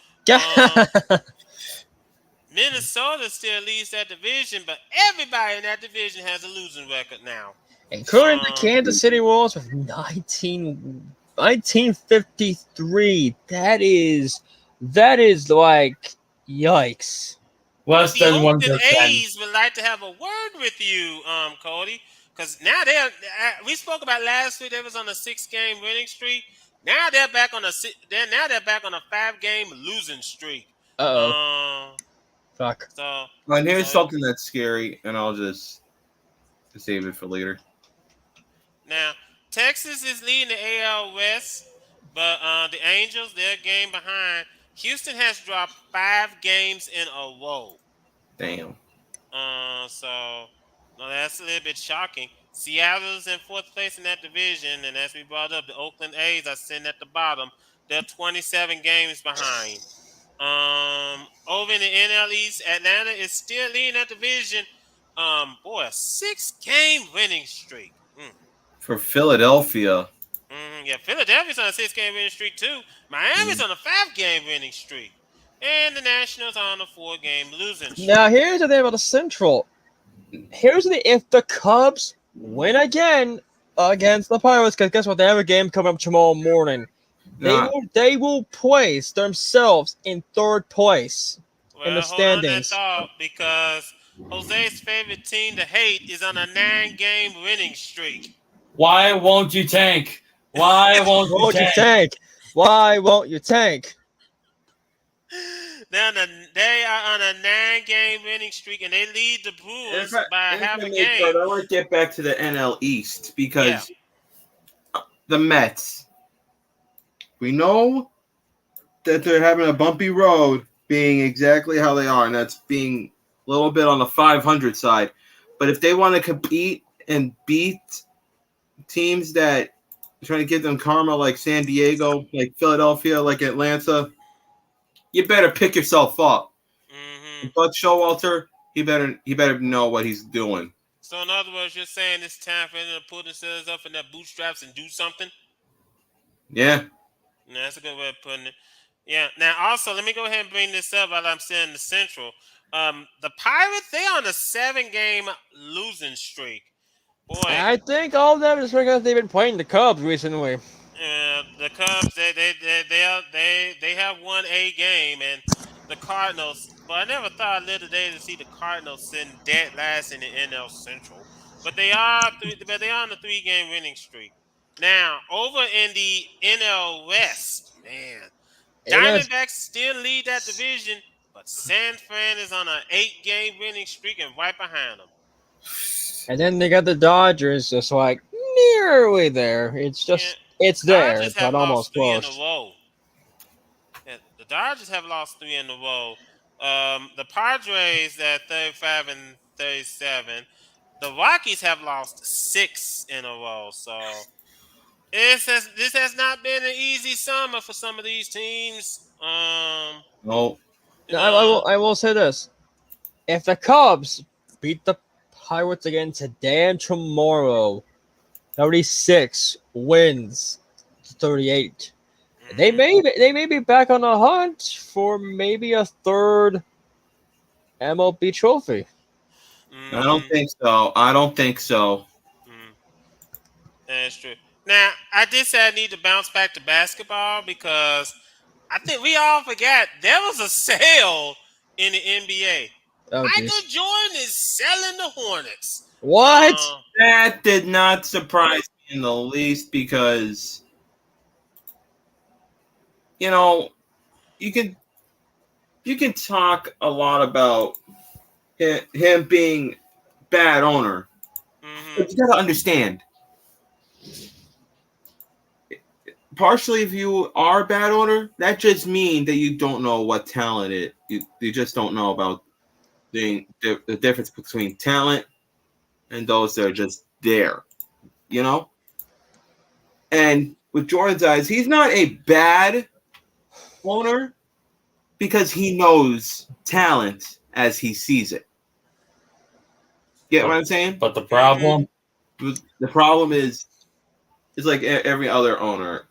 Minnesota still leads that division, but everybody in that division has a losing record now. Including the Kansas City Royals with 1953. That is like yikes. Less than 1%. The A's would like to have a word with you, Cody, because now we spoke about last week. They was on a 6-game winning streak. Now they're back on a 5-game losing streak. Fuck. So, and here's something that's scary, and I'll just save it for later. Now, Texas is leading the AL West, but the Angels, they're a game behind. Houston has dropped 5 games in a row. Damn. So that's a little bit shocking. Seattle's in 4th place in that division, and as we brought up, the Oakland A's are sitting at the bottom. They're 27 games behind. Over in the NL East, Atlanta is still leading that division. A 6-game winning streak. For Philadelphia. Yeah, Philadelphia's on a 6-game winning streak too. Miami's on a 5-game winning streak. And the Nationals are on a 4-game losing streak. Now, here's the thing about the Central. Here's the thing. If the Cubs win again against the Pirates, because guess what? They have a game coming up tomorrow morning. They will place themselves in 3rd place in the standings. Hold on that thought, because Jose's favorite team to hate is on a 9-game winning streak. Why won't you tank? Why won't you tank? Why won't you tank? Now they are on a 9-game winning streak, and they lead the Brewers by half a game. I want to get back to the NL East because the Mets. We know that they're having a bumpy road, being exactly how they are, and that's being a little bit on the 500 side. But if they want to compete and beat teams that are trying to give them karma, like San Diego, like Philadelphia, like Atlanta, you better pick yourself up. Mm-hmm. But Showalter, he better know what he's doing. So in other words, you're saying it's time for them to pull themselves up in their bootstraps and do something? Yeah. No, that's a good way of putting it. Yeah. Now, also, let me go ahead and bring this up while I'm still in the Central. The Pirates, they on a 7-game losing streak. Boy, I think all of them is because they've been playing the Cubs recently. the Cubs, they have won a game, and the Cardinals. But I never thought I'd live today to see the Cardinals sitting dead last in the NL Central. But they are on a 3-game winning streak. Now, over in the NL West, man, Diamondbacks still lead that division, but San Fran is on an 8-game winning streak and right behind them. And then they got the Dodgers, just like nearly there. It's just it's there, Dodgers have but almost lost 3 in a close. row. Yeah, the Dodgers have lost 3 in a row. The Padres at 35 and 37. The Rockies have lost 6 in a row. So this has not been an easy summer for some of these teams. No. I will say this: if the Cubs beat the Pirates again today and tomorrow, 36 wins to 38. They may be back on the hunt for maybe a third MLB trophy. I don't think so. I don't think so. That's true. Now, I did say I need to bounce back to basketball because I think we all forgot there was a sale in the NBA. Oh, Michael Jordan is selling the Hornets. What? That did not surprise me in the least because, you know, you can talk a lot about him being bad owner, but you got to understand. Partially, if you are a bad owner, that just means that you don't know what talent is. You just don't know about the difference between talent and those that are just there, you know? And with Jordan's eyes, he's not a bad owner because he knows talent as he sees it. Get what I'm saying? But the problem? The problem is like every other owner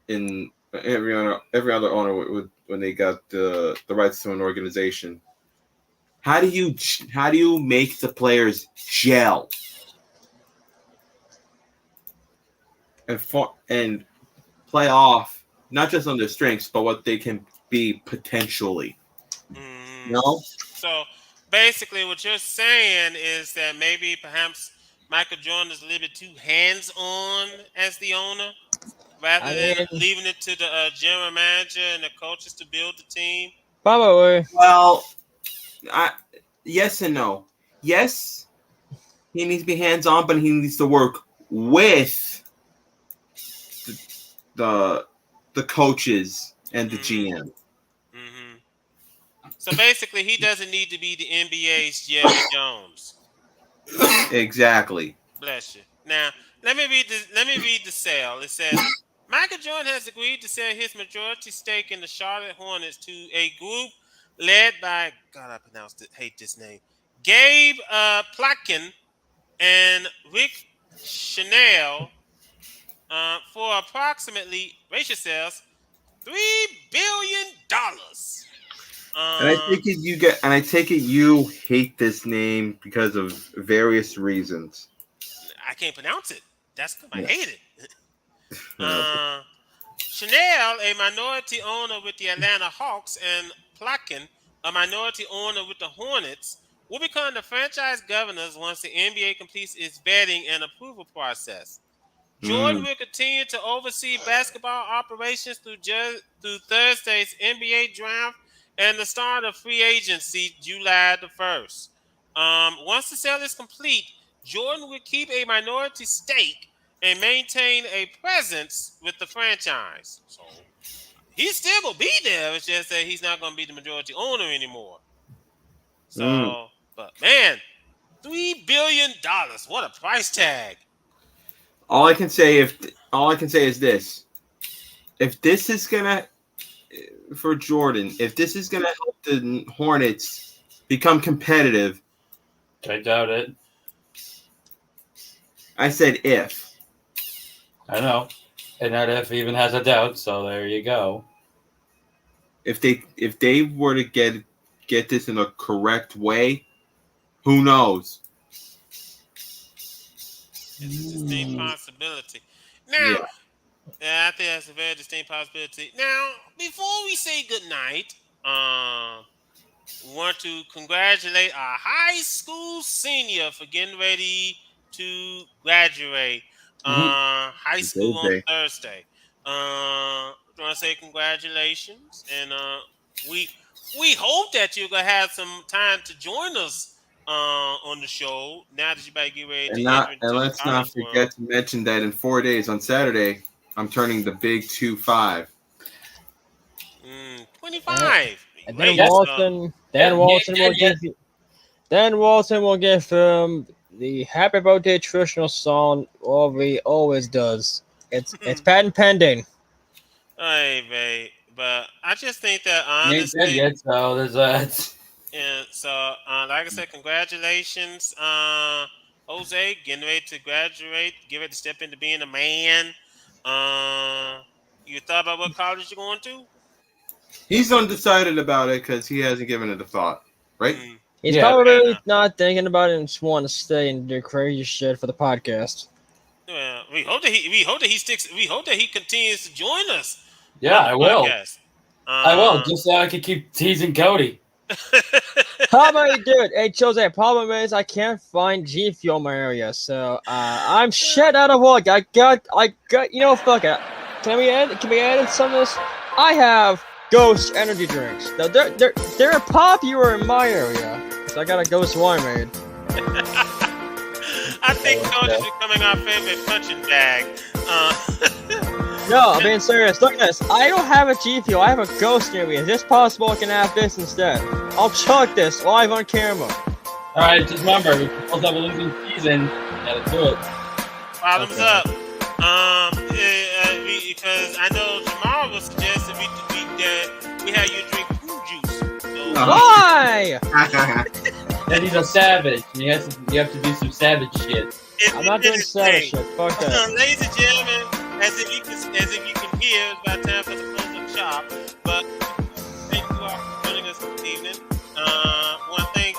in every other owner with when they got the rights to an organization. How do you make the players gel and play off not just on their strengths but what they can be potentially? No. So basically, what you're saying is that maybe perhaps Michael Jordan is a little bit too hands-on as the owner, rather than leaving it to the general manager and the coaches to build the team. Probably. Well, yes and no. Yes, he needs to be hands-on, but he needs to work with the coaches and the GM. So basically, he doesn't need to be the NBA's Jerry Jones. Exactly. Bless you. Now, let me read the sale. It says Michael Jordan has agreed to sell his majority stake in the Charlotte Hornets to a group led by hate this name, Gabe Plotkin and Rick Chanel for approximately, brace yourselves, $3 billion. And I take it you hate this name because of various reasons. I can't pronounce it. That's because I hate it. Chanel, a minority owner with the Atlanta Hawks, and Plotkin, a minority owner with the Hornets, will become the franchise governors once the NBA completes its vetting and approval process. Jordan will continue to oversee basketball operations through Thursday's NBA draft and the start of free agency July the 1st. Once the sale is complete, Jordan will keep a minority stake and maintain a presence with the franchise. So he's still gonna be there. It's just that he's not gonna be the majority owner anymore. So, but man, $3 billion. What a price tag. All I can say is this: if this is gonna for Jordan, if this is gonna help the Hornets become competitive, I doubt it. I said if. I know, and that if even has a doubt. So there you go. If they were to get this in a correct way, who knows? It's a distinct possibility. Now, I think that's a very distinct possibility. Now, before we say goodnight, we want to congratulate our high school senior for getting ready to graduate. High school on Thursday. I want to say congratulations, and we hope that you're gonna have some time to join us on the show now that you better get ready to enter into And let's not forget to mention that in 4 days on Saturday, I'm turning the big 25. 25. And then Walton will give the happy birthday traditional song he always does. It's patent pending. Hey, babe, but I just think that honestly, Ain't dead yet, so there's that. Yeah. So, like I said, congratulations, Jose, getting ready to graduate, get ready to step into being a man. You thought about what college you're going to? He's undecided about it because he hasn't given it a thought, right? He's probably not thinking about it and just want to stay and do crazy shit for the podcast. Well, we hope that he sticks. We hope that he continues to join us. Yeah, I will. I will, just so I can keep teasing Cody. How about you do it? Hey, Jose, problem is I can't find G Fuel in my area, so I'm shit out of luck. I got, fuck it. Can we add some of this? I have Ghost energy drinks. Now, they're popular in my area, so I got a Ghost wine made. I think Coach is becoming our favorite punching bag. No, I'm being serious. Look at this. I don't have a G Fuel. I have a Ghost near me. Is this possible I can have this instead? I'll chug this live on camera. Alright, just remember, we can have a losing season. Gotta do it. Bottoms up. Because I know Jamal was suggesting we had you drink fruit juice. So, why? And he's a savage. You have to do some savage shit. I'm not doing savage shit. Fuck that. Ladies and gentlemen, as if you can hear, it's about time for the close up shop. But thank you all for joining us this evening. Want to thank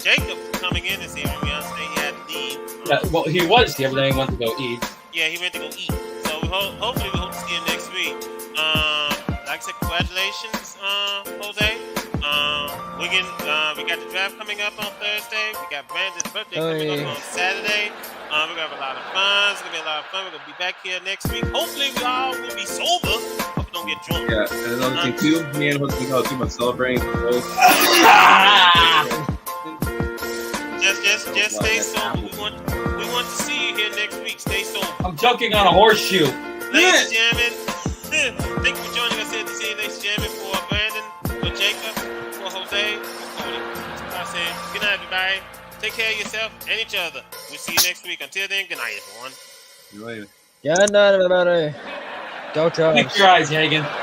Jacob for coming in this evening. We understand he had to leave. Yeah, well, he was here, but then he went to go eat. Yeah, he went to go eat. So hopefully we hope to see him next week. Like I said, congratulations, Jose. We got the draft coming up on Thursday. We got Brandon's birthday coming up on Saturday. We're gonna have a lot of fun. It's gonna be a lot of fun. We're gonna be back here next week. Hopefully we all will be sober. Hope we don't get drunk. Yeah, and another thing too, me and Jose got too much celebrating. Just stay sober. We want to see you here next week. Stay sober. I'm joking on a horseshoe. Ladies and gentlemen, thank you for joining us here this evening, ladies and gentlemen, for Brandon, for Jacob, for Jose, for Cody. I'm saying good night, everybody. Take care of yourself and each other. We'll see you next week. Until then, good night, everyone. See you later. Good night, everybody. Go Cubs. Keep your eyes, Hagen.